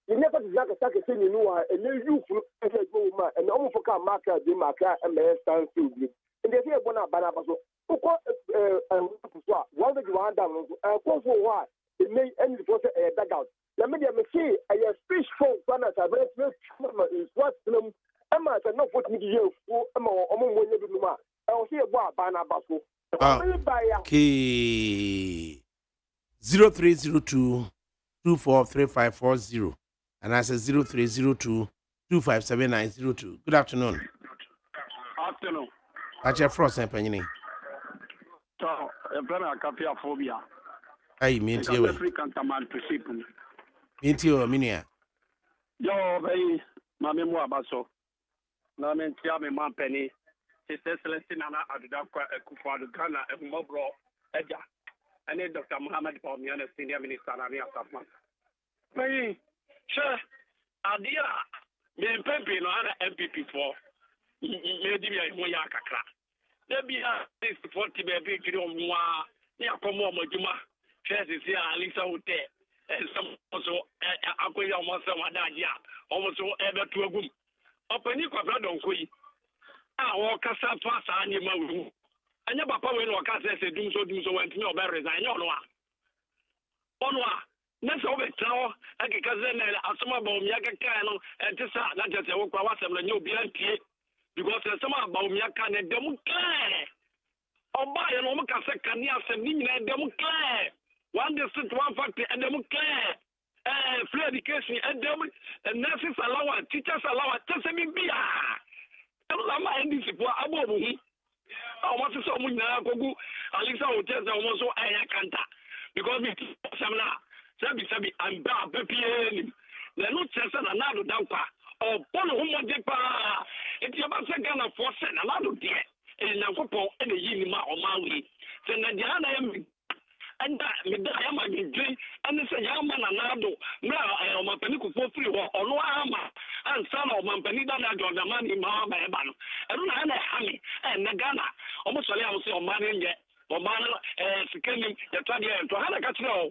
You never deserve a second thing you know, and you and almost for car marker, the marker, and may stand still. And they say, Banabaso, one that you want down, and for what? It may end the process a dugout. Let me say, I have fish for one as I read is what them Emma said not put me here for Emma or when you do. I will see a bar Banabaso. Okay. 0302 243540 and I said 0302 257902. Good afternoon. Afternoon. At your frost and penny. So, a brother capia phobia. I mean to you. African command to ship. Into a minia. Yo, very mammy Muabaso. No, I mean, Tiami Mampenny. His Excellency Nana Adakwa Kufa Ghana and Mobro Edja. And then Dr. Muhammad Palmian, Senior Minister, and Safman. Hey, sure. Adia, me Pempi, no other MPP for maybe I want Yakakra. There be a 40 baby to do more. Yakomo Mojuma. Chess is here, Alisa Hotel. And some also Akoya Masa Wadaja, almost ever to a boom. Open you don't quit. I walk a sap fast animal. And your papa will walk as I do so when to know berries. I know. Onwa, next over now, I can cousin some about Yakano and Tessa, not just a walk was a new BNP because there's some about Yakan and Democrat. Or buy an Omaka Kanya and Nina Democrat. One district, one factory, and Democrat. Free education, and nurses allow, teachers allow, Tessami Bia. I'm NDC for Abobu. I want to someone now go Alisa Hotels almost so I can't because me Samna Sabi I'm bad PPN. The no chance and another dampa or Polo Homodepa. It's about second for send another dear and Nakopo and the Yinima or Maui. Then the Diana for free or no armor and son of Mampani that the money Mama Ebano. I don't know Hammy and Nagana. Almost I was your money yet. Or man, seconding the 20 to Halakatro.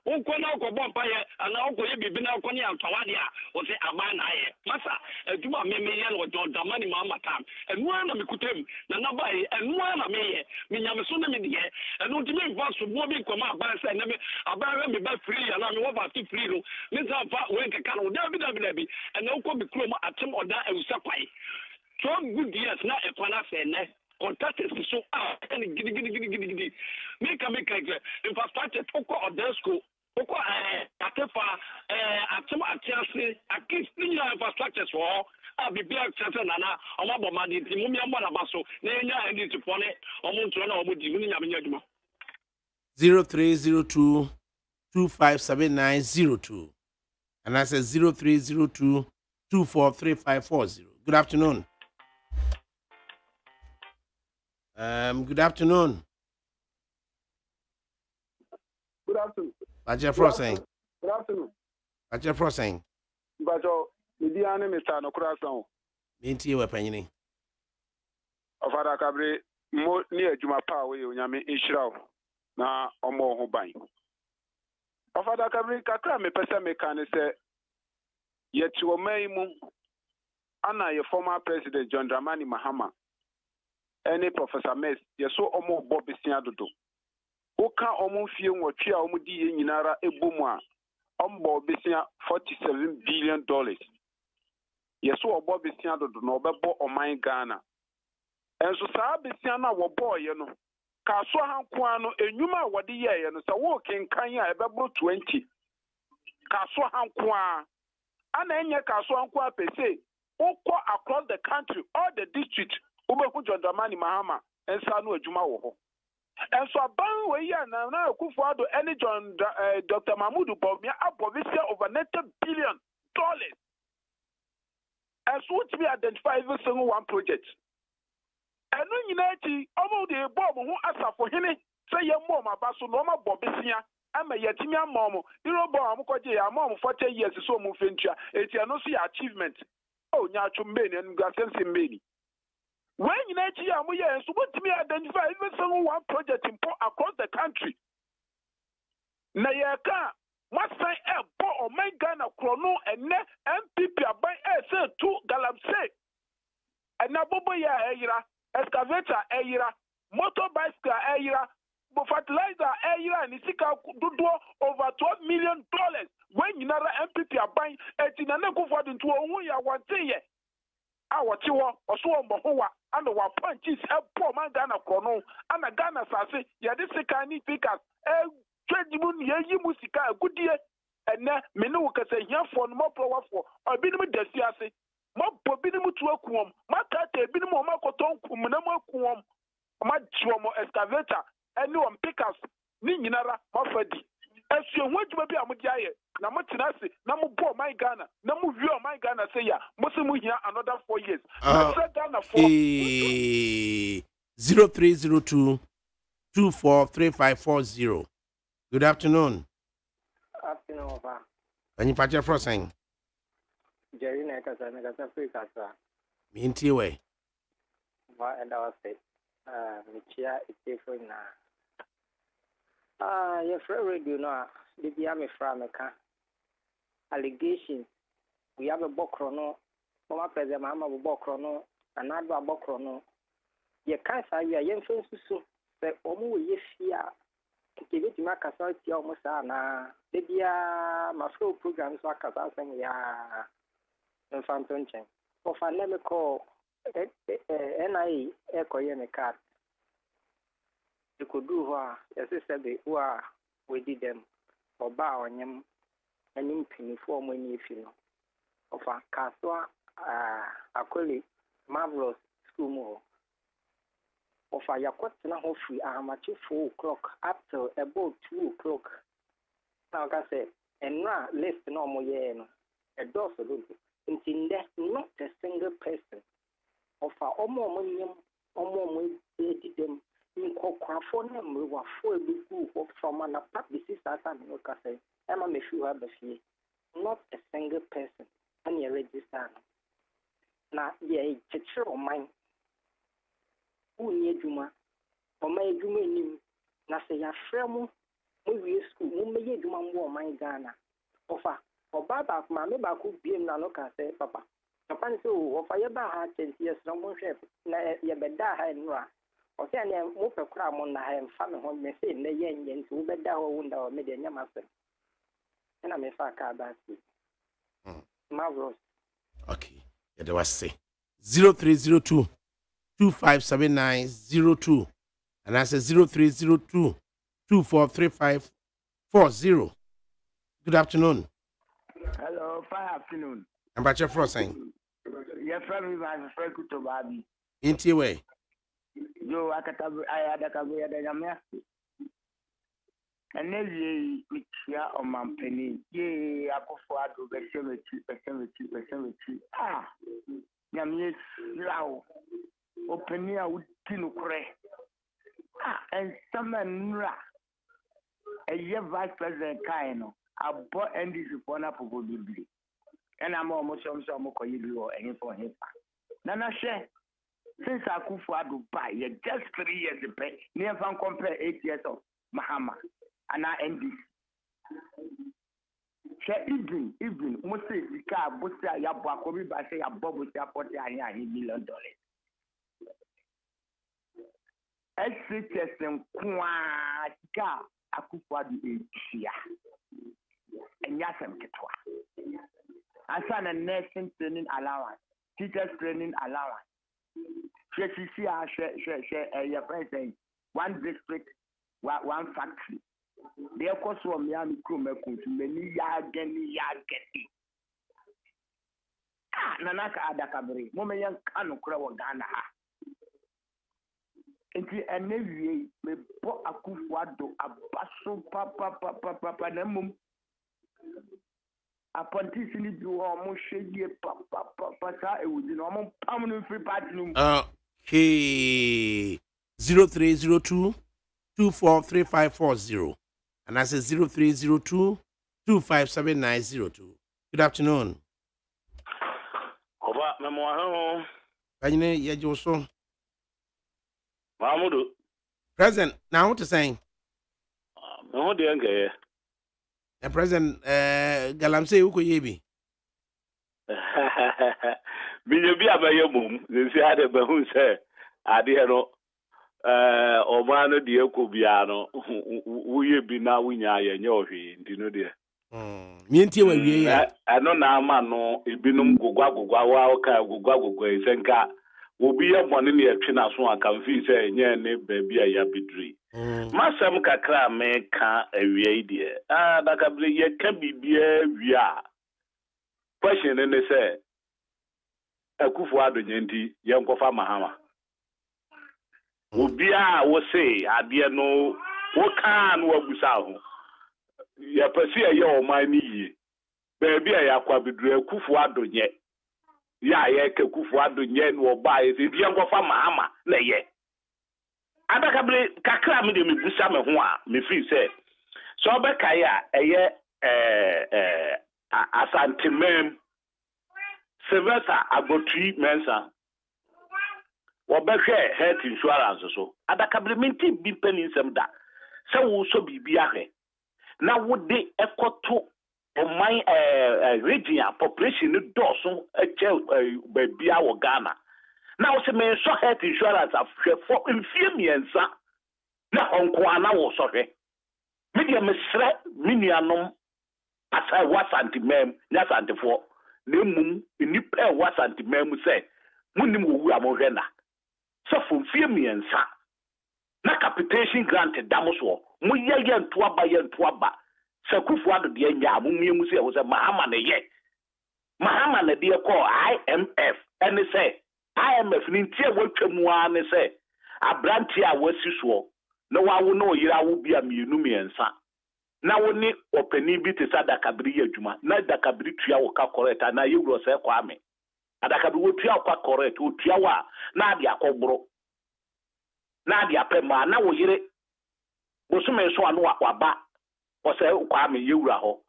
O kwana ko bompa ye ana ko ye bibi na ko ni antawade a o se amana ye masa aduma meme ye no don damani mama tam enu ana mekutem na na bai enu ana me ye me nyame so na me de ye enu ti me va so bo bi ko ma ba se na me aba me ba free ya na me wo ba ti free no me za fa we nkeka no da bi enu ko bi kro mo atem oda ewusa kwai so good years na e kwana se ne contact is so and gidi make infrastructure to ko oda school Oko atefa atema atiase akisini infrastructures for bibia center nana omabo madi mumia mbona baso na enya edit pone omuntu na obodi hunu nyamenya djuma 0302 257902 and I said 0302 243540. Good afternoon. Good afternoon. Good afternoon. Baja Frosting. Good afternoon. Baja Frosting. Bajo, Midiane Mr. Nokrason. Minty weapon. Of ADAKABRI, more near Juma Power, Yami Israel. Na Omo Hobine. Of ADAKABRI, Kakra me pesa mekane se yet you meimu Anna, your former president John Dramani Mahama. Any Professor Mess, you saw Omo Bobby Siadudu. Oka omo fie nwotwe a omo di ye nyinara ebomu a ombo besia $47 billion. Yeso obo besia dodo na obebo oman Ghana. Enso saa besia na wo boy no ka so hanko ano enwuma a wode ye no sa wo kenkan a ebebo 20. Ka so hanko a ana enye ka so hanko a pese ukọ across the country all the district ubehu John Dramani Mahama ensa no adwuma wo ho. And so, Ban way now, Kufuado, any John Dr. Mahmoud Bobia, Abovisia over $90 billion. And so, to be identified every single one project. And when you know, almost the bomb who asked for him, say your mom, Basso, Noma Bobisia, I'm a Yatimia mom, you know, Bomb, a mom 40 years, so move venture, it's a no see achievement. Oh, Nyachumeni and Gassensi Meni. When you know, so what to me identify even some one project across the country. Nayaka must say a bo or my Ghana chrono and MPP by say 2 Galamsey. And Nabobo ya era, excavator era, motorbike era, fertilizer era, and Isika do over $12 million. When you know MPP are buying, it's in a neck for them to a 1 year. Our tiwa or so on Bohoa and our punches help poor man Ghana chrono and a Ghana sassy, Yadisika pickers, Treadmoon, Yayi Musika, a good year, and then Menuka say, here for more powerful, or Binimu Desiasi, more Binimu to a quum, Makate, Binimu Makoton, Kumunamo quum, Machuamo excavator, and no one pickers, Ninara, Mafadi. As you want to be a Mujaye, Namatinasi, Namu poor my Ghana, Namu view my Ghana say ya, Musimu here another 4 years. 0302 243540. Good afternoon. Afternoon, Papa. And you patch your frosting. Jerry Nakasa, Nakasa Free Casa. Minty way. And I was say, Michia, it's different now. Your friend radio now, the Biami Frameka. Allegations. We have a bokrono, former President Mama Bokrono, another bokrono. Ye can't say we are young friends so. Say, Omu, yes, yeah. Give it to my casati almost na. The Bia, my flow programs are Casasang, ya. Infant Tunching. Of I never call NIE Echo Yemeka. You could do what, as I said, who are we did them or bow on him and in penny form when you feel of a castle, a marvelous school more. Of a yaquatina hopefully, I'm at 4 o'clock up to about 2 o'clock. Now, I say, and now, less normal yen, a dozen, until there's not a single person of our almost did them. In Cocraphone, we were 4 big group from an apart disease as I know, Emma may feel have a fee. not a single person and you register. Now, yeah, teacher of mine who need you, or my doing na say ya fremu we school mo meye dwuma mo man Ghana ofa obaba ma me ba ku biem na no ka say papa ni say ofa ye ba ha 20 years na mo hwe na ye beda ha nura o say na mo pe kura mo na ha mfa me ho me say na ye nye nti wo beda ho wunda o me de nya ma se na me fa ka ba si marvelous. Okay, yeah, there was say 0302 257902. And I said 0302 243540. Good afternoon. Hello, fine afternoon. I'm about your first saying. Your family was very good to Babi. Into your way. Yo, ADAKABRI, and then ye, which ya on my penny, ye, I go for to the cemetery. Ah, Yamias, Lao, Openia would tinukre. And someone a year vice president Kaino, I bought NDC for an apple bibli. And I'm almost some you or any for him. Nana share. Since I could for Dubai, just 3 years to pay, near from compare 8 years of Mahama and I NDC. Share even, mostly the car, Bussa Yabba, Kobe, by say a bubble, $40 million. SHS and Kwaka Akufadu Asia and Yasam Ketwa. I signed a nursing training allowance, teachers training allowance. Your president, one district, one factory. They are cost from Miami Kumeku to many Yageni. Nanaka ADAKABRI, Momayan Kanu Krawa Ghana. Enti enewie me bo Akufo-Addo abaso papa na mum appointees ni bi wo mo hwedie papa sa ewudi no mo pam no free party no. Okay. 0302 243540. And I said 0302 257902. Good afternoon. Oba memoaho. Banyine yejoso. Mahmudu. President, now what to saying? No, dear, the President, Galamse Uko Yebi. Be a bay boom. They had a bahoon, sir. I dear no, Omano Dioko Biano, who you be now when you are in your feet, you know, dear. Minty, I know now, man, no, it be no Guago, Senka. Will be a one in the China so I can feel say, yeah, baby, I have been. Masam Kakra make a idea. ADAKABRI, ye can be we are. Question and they say, Akufo-Addo Nyenti, young Kofa Mahama. Will be a will say, I dear no, what can work with out? Ya pursue your money, baby, I have Akufo-Addo yet. Ya Akufo-Addo yen wo ba e bi enkofa Mahama na ye ADAKABRI kakra me de me busa me ho a me fi say so obeka ya eye asantemem Sylvester Agbotui Mensa wo behwe health insurance so ADAKABRI minti bi peninsem da se wo so bibi ahwe na wo de ekoto my region population doesn't be our Ghana. Now, some so health insurance of for infirmians. Now, on Kwana was sorry. Media Messre, Minianum, as I was anti-mem, not anti-for. Nemum, in the pair was anti-mem, say, Munimu Amorena. So, for infirmians, na capitation granted, Damoso, Muyayan Twaba. Akufo-Addo de nya amumiemu se wo se Mahama na ye Mahama na de call IMF and say IMF ni ntie watwamu a ne say abranti a wasiso na wawo na oyira wo bia mienu miensa na wo ni opani bi te ADAKABRI adwuma na ADAKABRI tua wo ka correct na ye wuro se kwa ame ADAKABRI wo tua kwa correct wo tua wa na ade akobro na ade apema na wo yire wo so me so anu wa ba Ose Kwame Yewura ho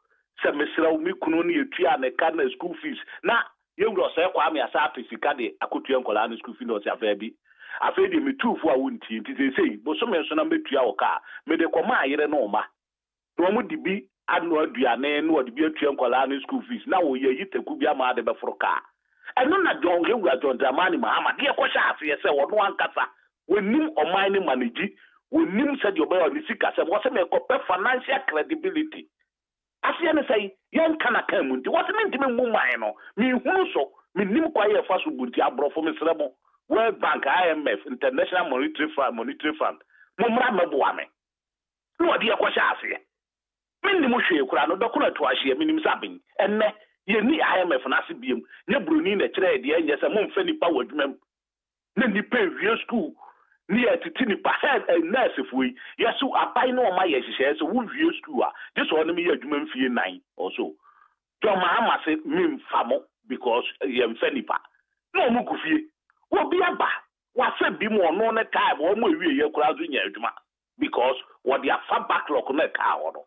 se mesra umi kunu ne etua ne ka na school fees na yewuro se kwa me asa afisika de akotua nkola na school fees no se afa bi afa de me tufu a wonti nti sei bo so me so na metua wo ka me de koma ayere no ma no mu di bi anu aduane no de bi atua nkola na school fees na wo ye yiteku bi ama de be foro ka eno na John Hewura John Dramani Mahama de ko sha afa se wo no ankasa wonim oman ni manage wonim se de obayo ni sika se wo se me ko financial credibility asia ne say yen kana kan mu nti what mean me mu man no me hunu so me nim kwa ye fa so bunti abrofo me srebo World Bank IMF International Monetary Fund mo mra mebo ame no de yakwa sha ase me nim hwe kura no dokuna to ahye me nim sabin enne ye ni IMF na ase biem ne broni na kire de enye se mo mfa nipa wadwumam na nipa wie school ni atiti nipa head nurse fui yesu abai no ma ye hihye so wo wie school a just one me adwuma mfie 9 also to Mahama say me mfamo because ye mfa nipa no mu kufie wo bi aba wa se bi mo no ne time wo mo wie ye kura zo nya adwuma because what their far backlog na ka ho no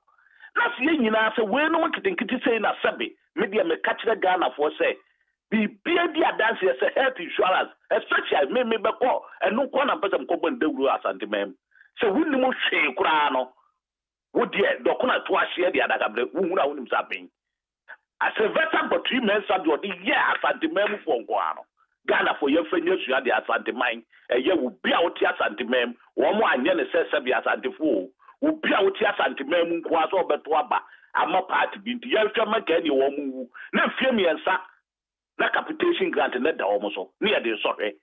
na se nyina se we no kitinkiti say na sebe me dia me ka kire Ghana for say bibia di adanse say health insurance especially me be ko enu ko na pese ko ban dawuru asante mem se wunni mo hwe kura no wo die dokuna to ahye di adakabre wunhura wonim saben aseveta but 3 months ago di ye asante mem for nko ano Ghana for ye fanya sua di asante man eye wo bia wo ti asante mem wo mo anye ne sese bi asante fo wo bia wo ti asante mem nko aso obeto aba ama party bi nti ye hwe maka ni wo mu wu na fie miensa na capitation grant na da omo so na ye de so hwe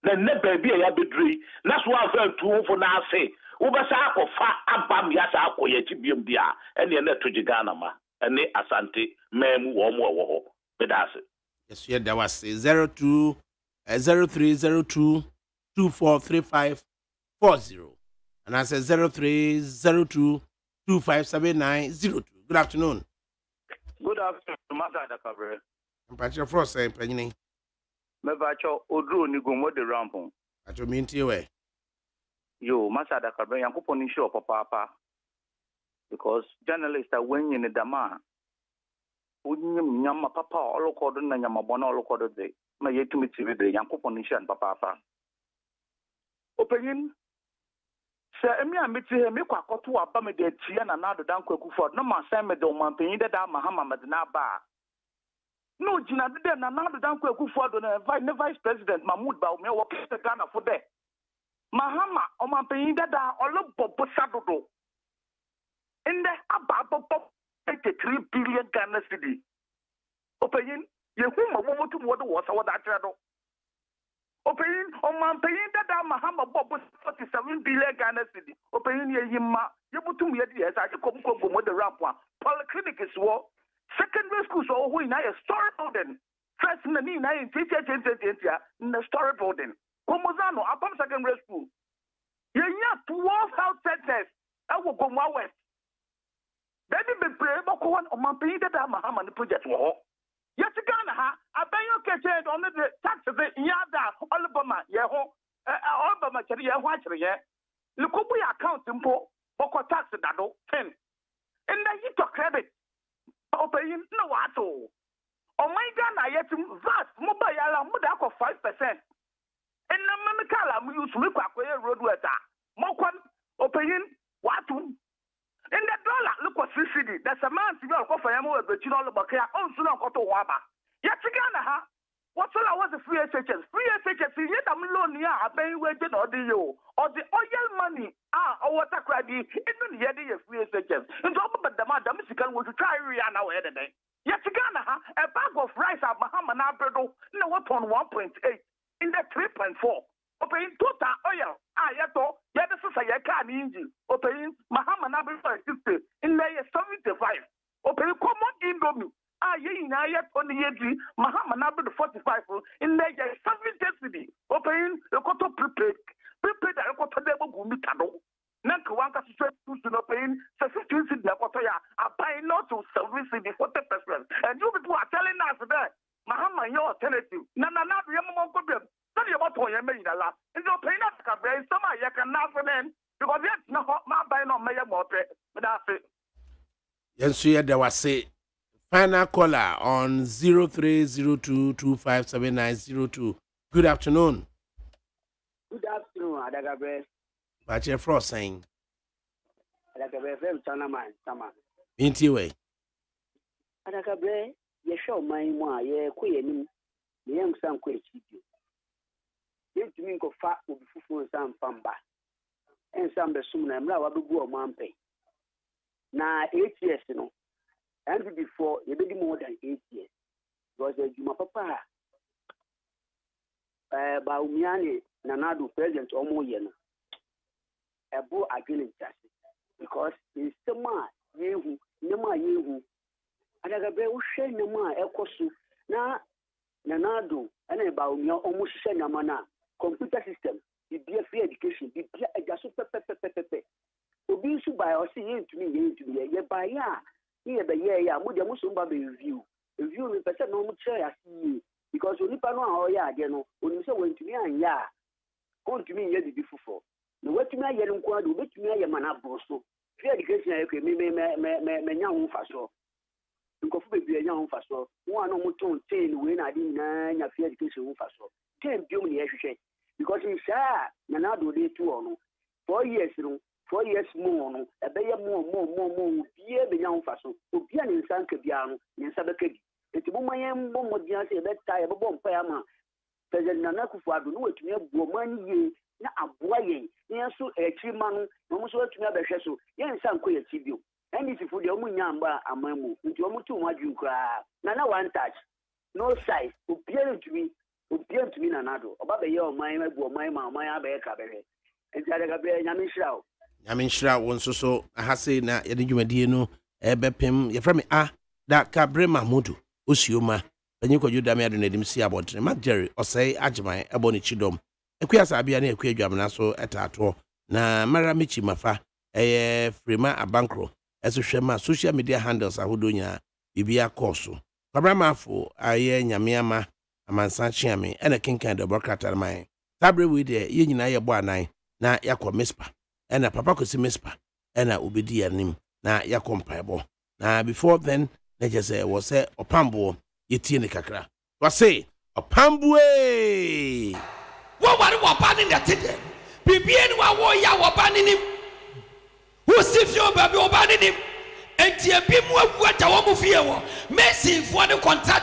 na ne baby ya bedri na so afa tuwo na ase wo be sa akofa abam ya sa akoye tibiem dia ene na toji Ghana ma ene asante memu wo mo wo ho bedase yes ye da was 02 0302 243540 and I say 0302 257902. Good afternoon. Good afternoon, Master ADAKABRI. Mpacho for say panyini. Mebacho odru ni gomo de rampon. Acho minti we. Yo, Master ADAKABRI yankopon ni show papa. Because journalists are winning the dama. Unyim nyama papa olokodo na nyama bona olokodo de. Ma yetumi TV de yankopon ni show papa. Opinion se emi ameti he me kwakoto aba me de tie na nado dan kwakufor no ma san me de o manpanyin de da Mahama medina ba. No jina de na nado dan kwakufor do na vice president Mahmoud Bawumia wo kete Ghana for de. Mahama o manpanyin de da olobobo sadodo. Inde ababo 83 billion Ghana cedi. Opinion ye hu mabobo tu wo de wo sa wo da kire do. Opinion on manpanyin da Mahama bobo 47 billion Ghana cedi. Opinion ye yimma ye butum ye de sa ko mo de rap one polyclinic is wo secondary schools so who na a story building first na ni na in teacher na story building komozano apam secondary school ye nya 12 health centers e wo Gomwa West Daddy be pray boko one on manpanyin da Mahama ni project wo yes, Ghana ha abenyo keche on the taxes yada Obama ye ho Obama chere ye ho akere ye likubu ya account mpo boko tax dado 10 and then you to credit opeyin no wato o my Ghana yet VAT mobile ala muda ko 5% and na memikala mu use me kwa road water mo kwan opeyin watu in the dollar, look what city. There's a man to go for him with the chino bakaya on Suno Koto Waba. Yet Ghana, what's all I was the free SHS? Free SHS, yet I'm lonely, I pay waiting or the yo, or the oil money, or what a craddy, even yet free SHS. And top of the madam, Mexican was to try Rihanna every day. Yet Ghana, a bag of rice at Mahama Nabredo, no what on 1.8, in the 3.4. Opening total oil, yato, yet the Saya can engine. Opening Mahama Nabi 50 in lay 75. Opening common Indomie, yet on the edge, Mahama Nabi 45 in lay 70 city. Opening the Koto prepaid the Koto Debo Gumitado. Nankawanka straight to no pain, 15 city Kotoya, are buying not to service the 40%. And you people are telling us that Mahama, your alternative. Nana, not Yamamo problem. Tell you about your maid, Allah. And you're paying us, Cabray, some I can now for them because that's not my buy no mayor motor. But that's it. Yes, there was say Final caller on 0302257902. Good afternoon. Good afternoon, ADAKABRI. Bache Frost saying. ADAKABRI FM Chanaman, Sama. Intiwe. ADAKABRI, ye show my moi, ye queen, the young son quay cheap you. Yet to me go fat will be full and some pamba. And some the soon I'm now a go mampe. Now 8 years, you know. And before, you did more than 8 years. Because my papa, Baumiani, Nanadu president, or more, you know. A boy again justice. Because it's the man, you, Nama, you, and I got very shame no more, Ecosu. Now, Nanadu, and about me almost send a mana. Computer system, the free education, the just pepe. Obi su by or see to me, ye by ya. Here the year, Mudia Musumba review. Review me person no much I see because only Pano or ya, you know, when you say when to me and ya. Come to me, ye before. No, what to me, I don't quite do, but to me, I am an abroso. Free education, I can me young faso. You go for be a young faso. One no more 10 when I didn't know free education faso. 10 billion years because in Sha, Nanado de 2 on 4 years, 4 years more, a bear more, be a young faso, who be an instant Cabiano, in Sabakadi. It's my young bomb just a bed tie of a bomb payama. President Nanakufa do know to me a woman ye, not a boy, near so a chiman, almost to me a beshesso, yen some queer tibio. And if you put your munyamba a mamu, into almost too much you cry. Nana one touch, no size, who appeared to me. Upiam to me nanado. About your my ADAKABRI. And ADAKABRI Yaminshra won so I have say na yedjumadi ebepem ye frame ADAKABRI Mahmudu Usiuma Penyiko Juda me adunedim si abontre Mark Jerry osei agyeman eboni chidom ekuasa abia na ekuadwamna so etato na mara michi mafa frima abankro esohwema social media handles ahodonya bibia course Kabramafo aye nyamiama amansan chiame ena kinkan de bokrata man tabre we de ye nyina ye bo anan na yakọ mispa ena papa ko si mispa ena obedi anim na yakọ mpaebo na before then na je say was say opambo yetie ne kakra was say opambo e wo ware wo ba ne tete bibie ni wa wo ya wo ba ne nim wo si fi o ba bi wo ba ne nim entie bi mu awu ata wo mu fie wo messi fo de contract